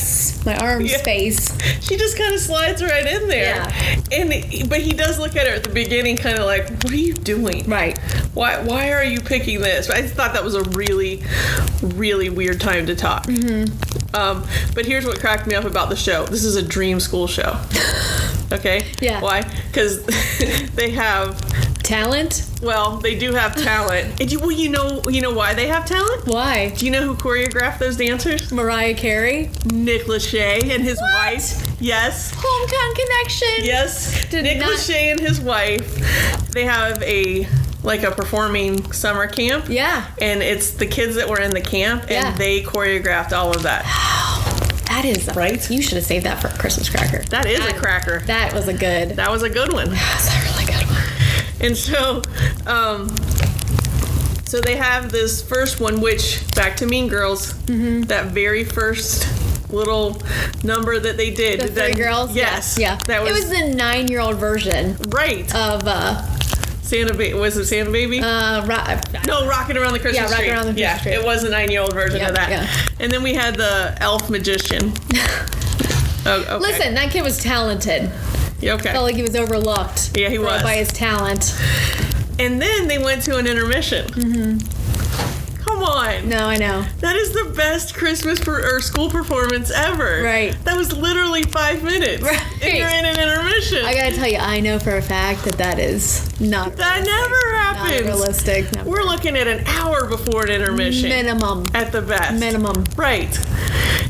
arm space. She just kind of slides right in there. Yeah. But he does look at her at the beginning kind of like, what are you doing? Right. Why are you picking this? I thought that was a really, really weird time to talk. But here's what cracked me up about the show. This is a dream school show. Okay? Yeah. Why? Because they have... talent? Well, they do have talent. And you know why they have talent? Why? Do you know who choreographed those dancers? Mariah Carey? Nick Lachey and his wife. Yes. Hometown connection. Yes. Nick Lachey and his wife. They have a performing summer camp. Yeah. And it's the kids that were in the camp, and they choreographed all of that. That is right. You should have saved that for a Christmas cracker. That is a cracker. That was a good one. That's a really good one. And so, so they have this first one, which, back to Mean Girls, that very first little number that they did. The 3 girls? Yes. Yeah. It was the 9-year-old version. Right. Of, Santa Baby. Was it Santa Baby? No, Rocking Around the Christmas Tree. Rocking Around the Christmas Tree. It was a 9-year-old version of that. Yeah. And then we had the elf magician. Okay. Listen, that kid was talented. Okay. Felt like he was overlooked. Yeah, he was. By his talent. And then they went to an intermission. Come on. No, I know. That is the best Christmas or school performance ever. Right. That was literally 5 minutes. Right. And you're in an intermission. I gotta tell you, I know for a fact that is not. That never happens. Not realistic. Never. We're looking at an hour before an intermission. Minimum. At the best. Minimum. Right.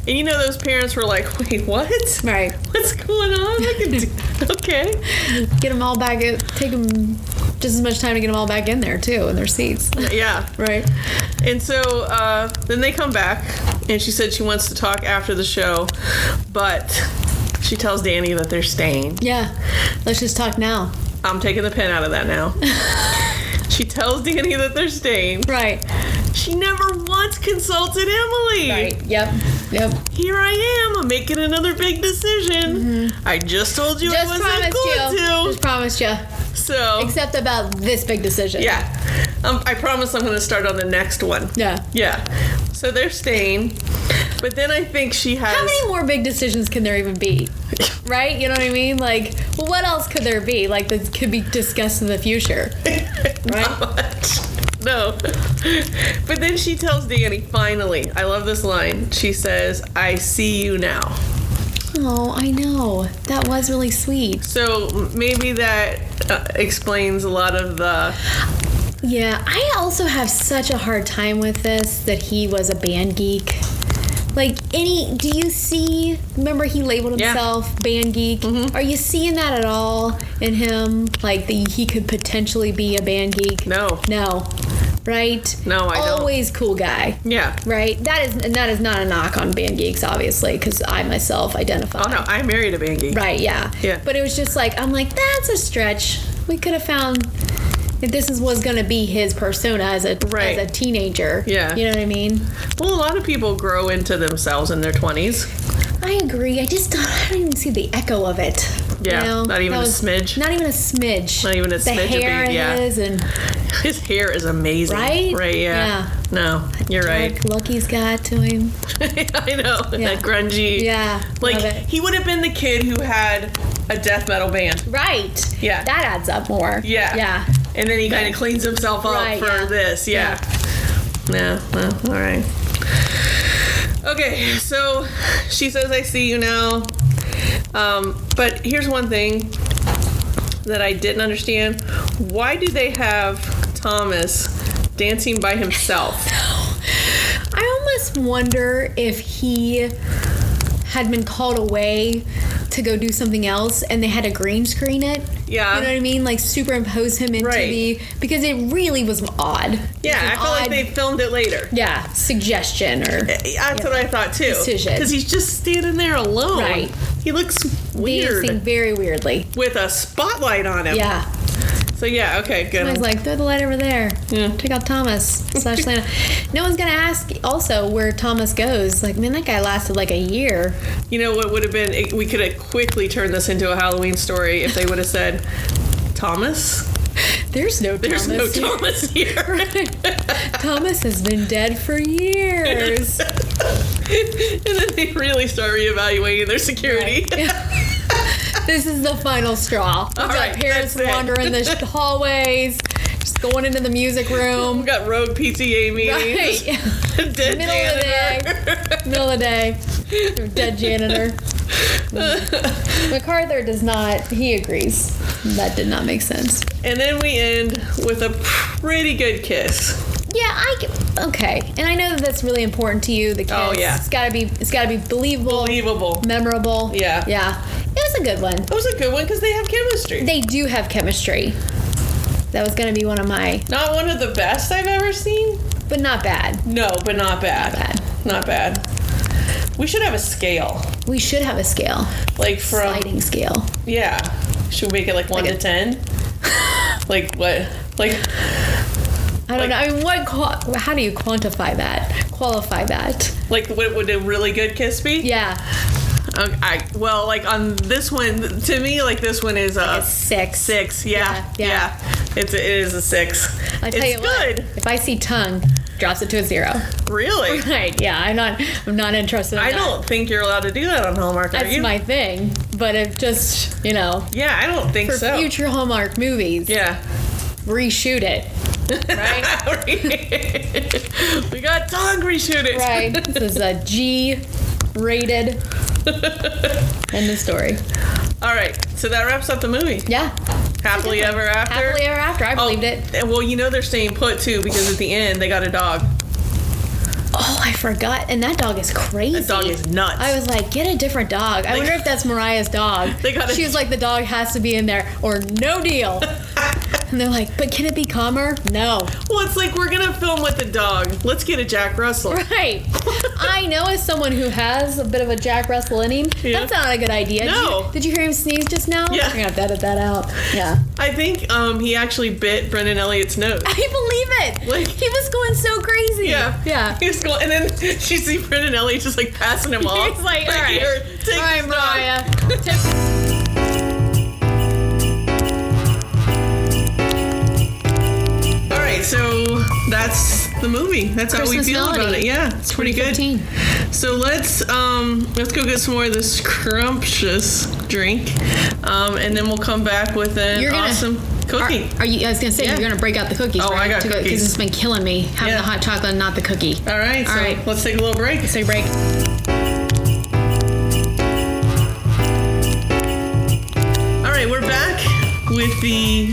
And those parents were like, wait, what? Right. What's going on? Okay. Get them all back. Take them just as much time to get them all back in there, too, in their seats. Yeah. Right. And so then they come back, and she said she wants to talk after the show, but she tells Danny that they're staying. Yeah. Let's just talk now. I'm taking the pen out of that now. She tells Danny that they're staying. Right. She never once consulted Emily. Right. Yep. Here I am. I'm making another big decision. I just told you I wasn't going to. Just promised you. So. Except about this big decision. Yeah. I promise I'm going to start on the next one. Yeah. Yeah. So they're staying. But then I think she has... How many more big decisions can there even be? Right? You know what I mean? Like, well, what else could there be? Like, that could be discussed in the future. Right? Not much. No. But then she tells Danny, finally, I love this line. She says, I see you now. Oh, I know. That was really sweet. So maybe that explains a lot of the... Yeah, I also have such a hard time with this, that he was a band geek. Like, do you see, remember he labeled himself band geek? Mm-hmm. Are you seeing that at all in him? Like, he could potentially be a band geek? No. right? No, I don't. Always cool guy. Yeah. Right? That is not a knock on band geeks, obviously, because I myself identify. Oh, no, I married a band geek. Right, yeah. Yeah. But it was just like, I'm like, that's a stretch. We could have found... If this was going to be his persona as a teenager. Yeah. You know what I mean? Well, a lot of people grow into themselves in their 20s. I agree. I don't even see the echo of it. Yeah, you know? not even a smidge. Not even a smidge. Not even a smidge. The hair is, and his hair is amazing. right? Right, yeah. No, you're right. Look he's got to him. I know. Yeah. That grungy. Yeah. Like, love it. he would have been the kid who had a death metal band. Right. Yeah. That adds up more. Yeah. Yeah. And then he kind of cleans himself up Right, for yeah. this. Yeah. Yeah. Well, all right. Okay, so she says, I see you now. But here's one thing that I didn't understand. Why do they have Thomas dancing by himself? I almost wonder if he had been called away to go do something else and they had to green screen it. Yeah. You know what I mean? Like superimpose him into Right. because it really was odd. Yeah, I felt like they filmed it later. Yeah, suggestion or... That's what I thought too. Decision. Because he's just standing there alone. Right. He looks weird. Dancing very weirdly. With a spotlight on him. Yeah. So yeah, okay, good. I was like, throw the light over there. Yeah. Check out Thomas / Lana. No one's going to ask also where Thomas goes. Like, man, that guy lasted like a year. You know what would have been, we could have quickly turned this into a Halloween story if they would have said, Thomas? There's no Thomas here. Thomas has been dead for years. And then they really start reevaluating their security. Right. This is the final straw. We've got right, parents that's it. wandering the hallways, just going into the music room. We got rogue PTA meetings. Right. Dead Middle of the day. Dead janitor. MacArthur does not, he agrees. That did not make sense. And then we end with a pretty good kiss. Yeah, okay. And I know that that's really important to you, the kiss. Oh, yeah. It's gotta be believable. Memorable. Yeah. Yeah. It was a good one. It was a good one because they have chemistry. They do have chemistry. That was gonna be one of my... Not one of the best I've ever seen. But not bad. No, but not bad. Not bad. We should have a scale. We should have a scale. Like from... Sliding scale. Yeah. Should we make it like 1 to 10? Like what? Like... I don't know. I mean, how do you quantify that? Qualify that? Like, what would a really good kiss be? Yeah. Well, like on this one, to me, like this one is a 6. 6. Yeah. It is a 6. I tell you good. What, if I see tongue, drops it to a 0. Really? Right. Yeah. I'm not interested. In I that. don't think you're allowed to do that on Hallmark. That's my thing. But if just Yeah, I don't think for so. future Hallmark movies. Yeah. Reshoot it. Right? We got tongue, reshoot it. Right. This is a G-rated. End of story. All right. So that wraps up the movie. Yeah. Happily ever after? Happily ever after. I believed it. Well, they're staying put too because at the end they got a dog. Oh, I forgot. And that dog is crazy. That dog is nuts. I was like, get a different dog. I wonder if that's Mariah's dog. She was like, the dog has to be in there or no deal. And they're like, but can it be calmer? No. Well, it's like, we're going to film with the dog. Let's get a Jack Russell. Right. I know as someone who has a bit of a Jack Russell in him, that's not a good idea. No. Did you hear him sneeze just now? Yeah. We're going to have to edit that out. Yeah. I think he actually bit Brennan Elliott's nose. I believe it. Like, he was going so crazy. Yeah. Yeah. He was going, and then she see Brennan Elliott just like passing him off. He's like, all right. Here, take All right, this dog. Mariah. So that's the movie. That's how we feel about it. Yeah, it's pretty good. So let's go get some more of this scrumptious drink, and then we'll come back with an awesome cookie. Are you? I was gonna say you're gonna break out the cookies. Oh, right? I got cookies because it's been killing me having the hot chocolate and not the cookie. All right. So let's take a little break. Let's take a break. All right, we're back with the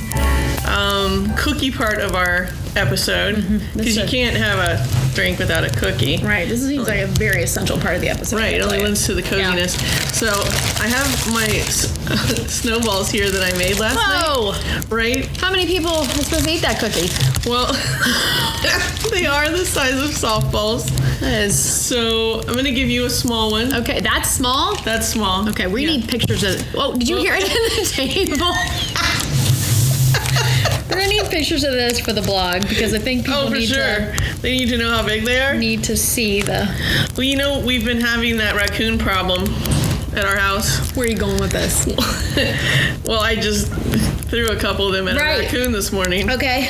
cookie part of our episode because you can't have a drink without a cookie. Right. This seems like a very essential part of the episode. Right. It only lends lends to the coziness. Yeah. So I have my snowballs here that I made last night. Right. How many people are supposed to eat that cookie? Well, they are the size of softballs. That is. So I'm going to give you a small one. Okay. That's small? That's small. Okay. We need pictures of it. Oh, did you hear it in the table? We're going to need pictures of this for the blog because I think people need to... They need to know how big they are? Need to see the... Well, you know, we've been having that raccoon problem at our house. Where are you going with this? Well, I just threw a couple of them at a raccoon this morning. Okay.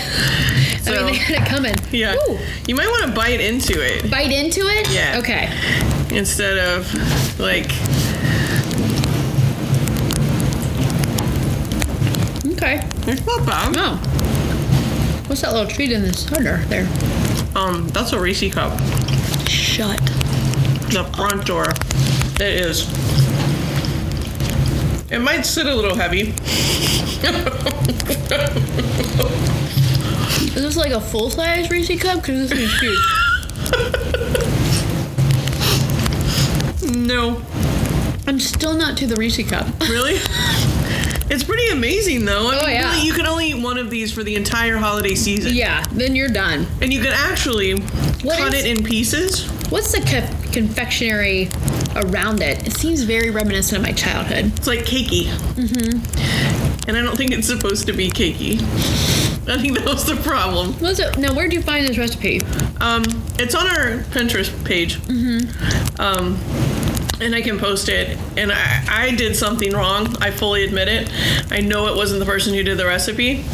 So, I mean, they had it coming. Yeah. Ooh. You might want to bite into it. Bite into it? Yeah. Okay. Instead of, like... Okay. It's not bad. No. What's that little treat in the center there? That's a Reese cup. Shut. The front door. It is. It might sit a little heavy. Is this like a full-size Reese cup? Because this is huge. No. I'm still not to the Reese cup. Really? It's pretty amazing, though. I mean, yeah. Really, you can only eat one of these for the entire holiday season. Yeah, then you're done. And you can actually cut it in pieces. What's the confectionery around it? It seems very reminiscent of my childhood. It's like cakey. Mm-hmm. And I don't think it's supposed to be cakey. I think that was the problem. What's it? Now, where'd you find this recipe? It's on our Pinterest page. Mm-hmm. And I can post it. And I did something wrong. I fully admit it. I know it wasn't the person who did the recipe.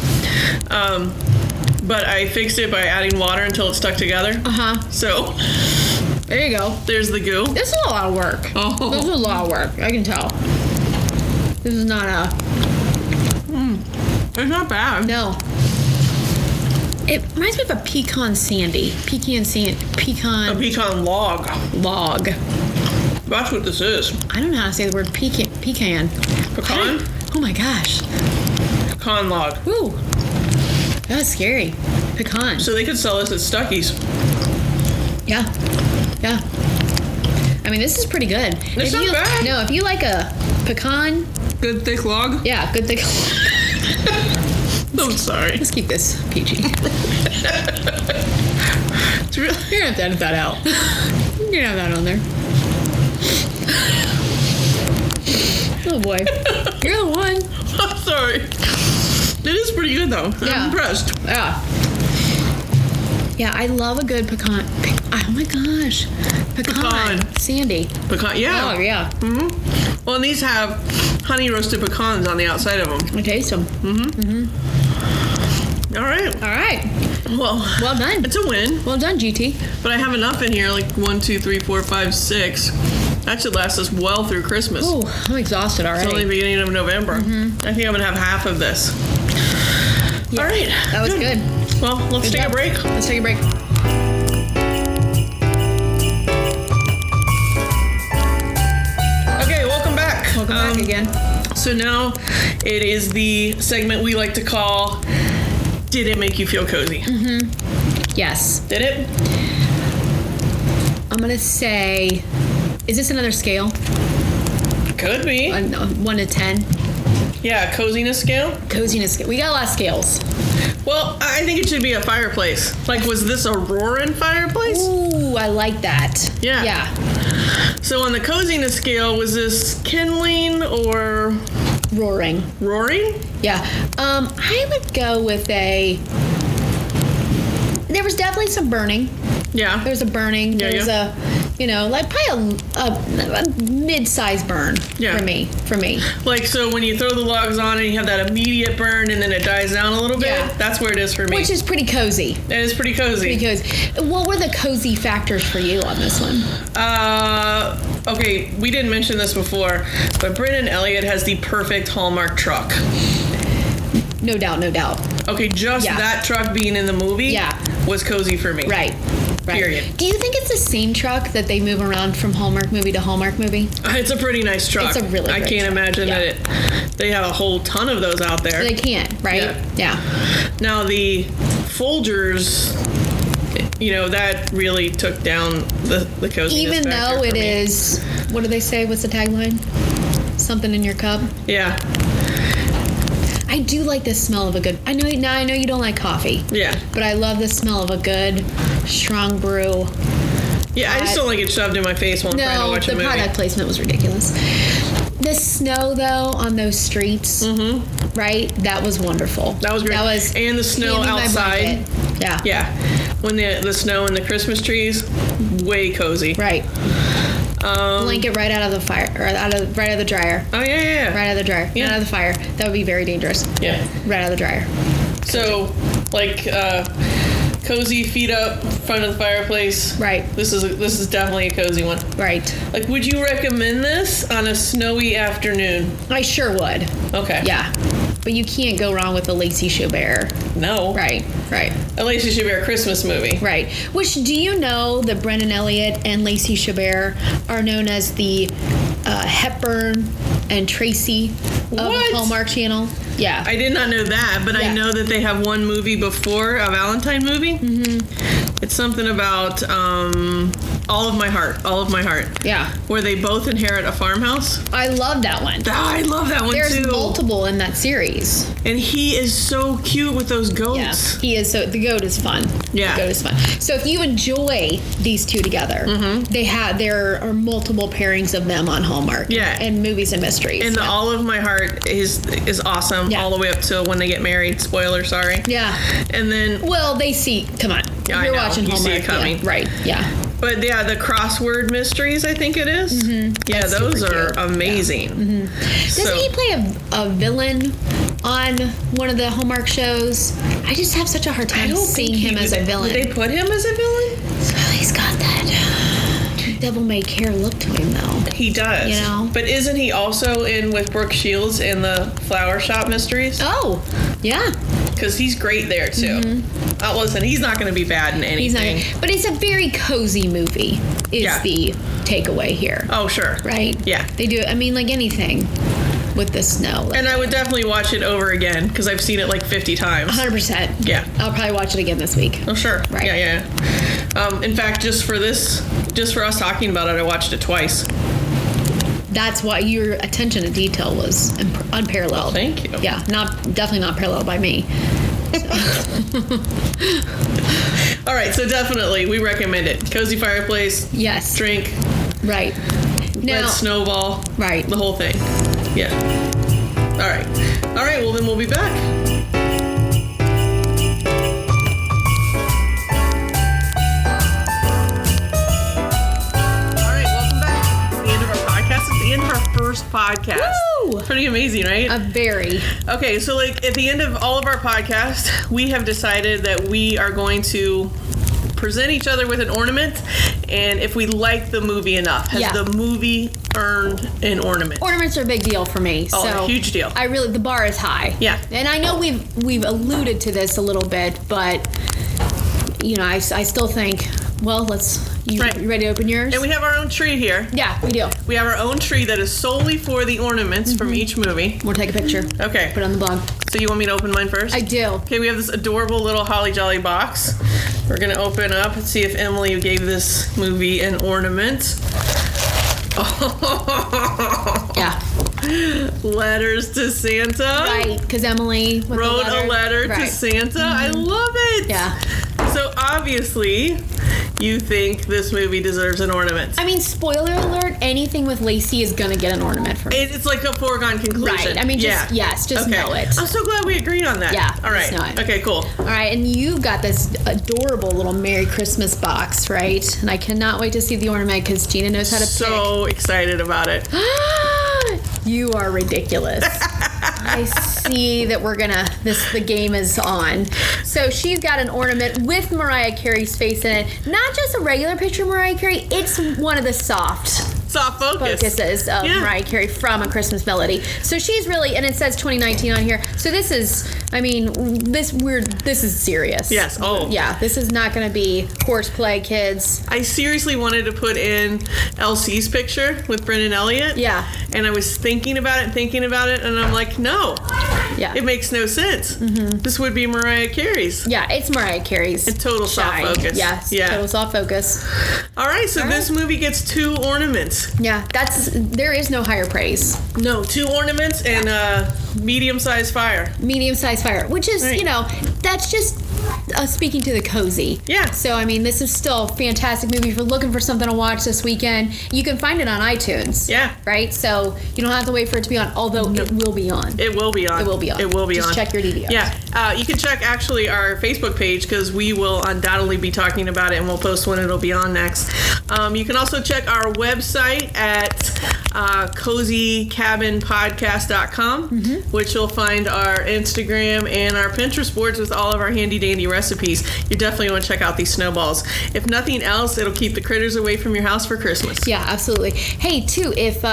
But I fixed it by adding water until it stuck together. Uh-huh. So there you go. There's the goo. This is a lot of work. Oh. This is a lot of work. I can tell. This is not a... It's not bad. No. It reminds me of a pecan sandy. Pecan. A pecan log. Log. That's what this is. I don't know how to say the word pecan. Pecan? Oh my gosh. Pecan log. Woo. That was scary. Pecan. So they could sell this at Stuckey's. Yeah. Yeah. I mean, this is pretty good. It's not bad. No, if you like a pecan. Good thick log? Yeah, good thick log. I'm sorry. Let's keep this PG. You're going to have to edit that out. You're going to have that on there. Oh boy. You're the one. I'm sorry. It is pretty good though. Yeah. I'm impressed. Yeah. Yeah, I love a good pecan. Oh my gosh. Pecan. Sandy. Pecan, yeah. Oh, yeah. Mm-hmm. Well, and these have honey roasted pecans on the outside of them. I taste them. Mm-hmm. Mm-hmm. All right. All right. Well done. It's a win. Well done, GT. But I have enough in here, like 1, 2, 3, 4, 5, 6. That should last us well through Christmas. Oh, I'm exhausted already. It's only the beginning of November. Mm-hmm. I think I'm going to have half of this. Yeah. All right. That was good. Well, let's take a break. Let's take a break. Okay, welcome back. Welcome back again. So now it is the segment we like to call, Did It Make You Feel Cozy? Mm-hmm. Yes. Did it? I'm going to say, is this another scale? Could be. 1 to 10. Yeah, coziness scale? Coziness scale. We got a lot of scales. Well, I think it should be a fireplace. Like, was this a roaring fireplace? Ooh, I like that. Yeah. Yeah. So on the coziness scale, was this kindling or... Roaring. Roaring? Yeah. I would go with there was definitely some burning. Yeah. There's a burning. Yeah, There's a, like probably a mid-sized burn for me. Like, so when you throw the logs on and you have that immediate burn and then it dies down a little bit, that's where it is for me. Which is pretty cozy. It is pretty cozy. What were the cozy factors for you on this one? Okay, we didn't mention this before, but Brennan Elliott has the perfect Hallmark truck. No doubt. Okay, that truck being in the movie was cozy for me. Right. Period. Do you think it's the same truck that they move around from Hallmark movie to Hallmark movie? It's a pretty nice truck. It's a really great I can't imagine that they have a whole ton of those out there. They can't, right? Yeah. Now, the Folgers that really took down the coziness Even factor though for it me. is, what do they say? What's the tagline? Something in your cup. Yeah. I do like the smell of a good. I know you don't like coffee. Yeah. But I love the smell of a good strong brew. Yeah, I just don't like it shoved in my face while I'm trying to watch a movie. No, the product placement was ridiculous. The snow, though, on those streets, right? That was wonderful. That was great. And the snow outside. Yeah. Yeah. When the snow and the Christmas trees, way cozy. Right. Blanket right out of the fire, or right out of the dryer. Oh, yeah. Right out of the dryer. Yeah. Not out of the fire. That would be very dangerous. Yeah. Right out of the dryer. So, cozy, feet up, front of the fireplace. Right. This is definitely a cozy one. Right. Would you recommend this on a snowy afternoon? I sure would. Okay. Yeah. But you can't go wrong with the Lacey Chabert. No. Right. A Lacey Chabert Christmas movie. Right. Which, do you know that Brennan, Elliott, and Lacey Chabert are known as the Hepburn and Tracy of the Hallmark Channel? Yeah. I did not know that, but I know that they have one movie before, a Valentine movie. Mm-hmm. It's something about All of My Heart. Yeah. Where they both inherit a farmhouse. I love that one. I love that one too. There's multiple in that series. And he is so cute with those goats. Yeah, he is. So the goat is fun. Yeah. The goat is fun. So if you enjoy these two together, there are multiple pairings of them on Hallmark. Yeah. And movies and mysteries. And the All of My Heart is awesome all the way up to when they get married. Spoiler, sorry. Yeah. And then... Well, they see... Come on. Yeah, You're I know. watching You Hallmark. see it coming. Yeah. Right. Yeah. But yeah, the crossword mysteries, I think it is. Mm-hmm. Yeah, That's those are cute. amazing. Yeah. Doesn't he play a villain on one of the Hallmark shows? I just have such a hard time seeing him as a villain. Did they put him as a villain? Oh, he's got that devil-may-care look to him, though. He does. You know? But isn't he also in with Brooke Shields in the Flower Shop Mysteries? Oh, yeah. Because he's great there, too. Mm-hmm. Listen, he's not going to be bad in anything. He's not, but it's a very cozy movie, is the takeaway here. Oh, sure. Right? Yeah. They do, like anything with the snow. And I would definitely watch it over again, because I've seen it 50 times. 100%. Yeah. I'll probably watch it again this week. Oh, sure. Right. Yeah. In fact, just for us talking about it, I watched it twice. That's why your attention to detail was unparalleled. Well, thank you. Yeah, definitely not paralleled by me. All right, so definitely we recommend it. Cozy fireplace. Yes. Drink. Right. Now, Red snowball. Right. The whole thing. Yeah. All right. Well, then we'll be back. First podcast. Woo! Pretty amazing, right? Very. Okay, so at the end of all of our podcasts, we have decided that we are going to present each other with an ornament, and if we like the movie enough, has the movie earned an ornament? Ornaments are a big deal for me. Oh, so a huge deal. The bar is high. Yeah. And I know we've alluded to this a little bit, but I still think, well, you ready to open yours? And we have our own tree here. Yeah, we do. We have our own tree that is solely for the ornaments from each movie. We'll take a picture. Okay. Put it on the blog. So you want me to open mine first? I do. Okay, we have this adorable little Holly Jolly box. We're going to open up and see if Emily gave this movie an ornament. Oh. Yeah. Letters to Santa. Right, because Emily wrote a letter to Santa. I love it. Yeah. So obviously, you think this movie deserves an ornament. I mean, spoiler alert, anything with Lacey is going to get an ornament from me. It's like a foregone conclusion. Right. I mean, just know it. I'm so glad we agreed on that. Yeah. All right. Just know it. Okay, cool. All right, and you've got this adorable little Merry Christmas box, right? And I cannot wait to see the ornament because Gina knows how to pick. So excited about it. You are ridiculous. I see that the game is on. So she's got an ornament with Mariah Carey's face in it. Not just a regular picture of Mariah Carey, it's one of the soft focuses of Mariah Carey from A Christmas Melody. So she's really, and it says 2019 on here. So this is, this is serious. Yes. Oh. Yeah, this is not going to be horseplay, kids. I seriously wanted to put in LC's picture with Brennan Elliott. Yeah. And I was thinking about it, and I'm like, no. Yeah. It makes no sense. This would be Mariah Carey's. Yeah, it's Mariah Carey's. And total soft shine. focus. Yes, Yeah. total soft focus. All right, so this movie gets 2 ornaments. Yeah, there is no higher praise. No, 2 ornaments and medium-sized fire. Medium-sized fire, which is, Right. that's just speaking to the cozy. Yeah. So, I mean, this is still a fantastic movie. If you're looking for something to watch this weekend, you can find it on iTunes. Yeah. Right? So, you don't have to wait for it to be on, although it will be on. It will be on. It will be on. It will be Just on. check your DVRs. Yeah. You can check actually our Facebook page because we will undoubtedly be talking about it and we'll post when it'll be on next. You can also check our website at CozyCabinPodcast1, which you'll find our Instagram and our Pinterest boards with all of our handy dandy recipes. You definitely want to check out these snowballs. If nothing else, it'll keep the critters away from your house for Christmas. Yeah, absolutely. Hey, too, if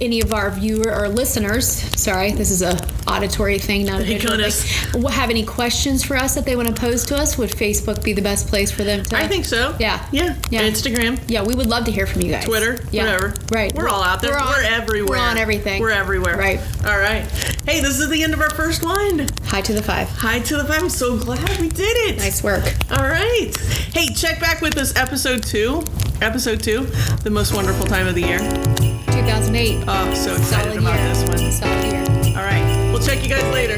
any of our viewer or listeners, sorry, this is a auditory thing, not a visual thing, have any questions for us that they want to pose to us, would Facebook be the best place for them to? I think so. Yeah. Instagram. Yeah, we would love to hear from you guys. Twitter. Yeah. Whatever. Right. We're all out there. We're everywhere. We're on everything. We're everywhere. Right. All right. Hey, this is the end of our first one. Hi to the 5. Hi to the 5. I'm so glad we did it. Nice work. All right. Hey, check back with us episode 2. Episode 2, the most wonderful time of the year. 2008. Oh, so excited about this one. Solid year. All right. We'll check you guys later.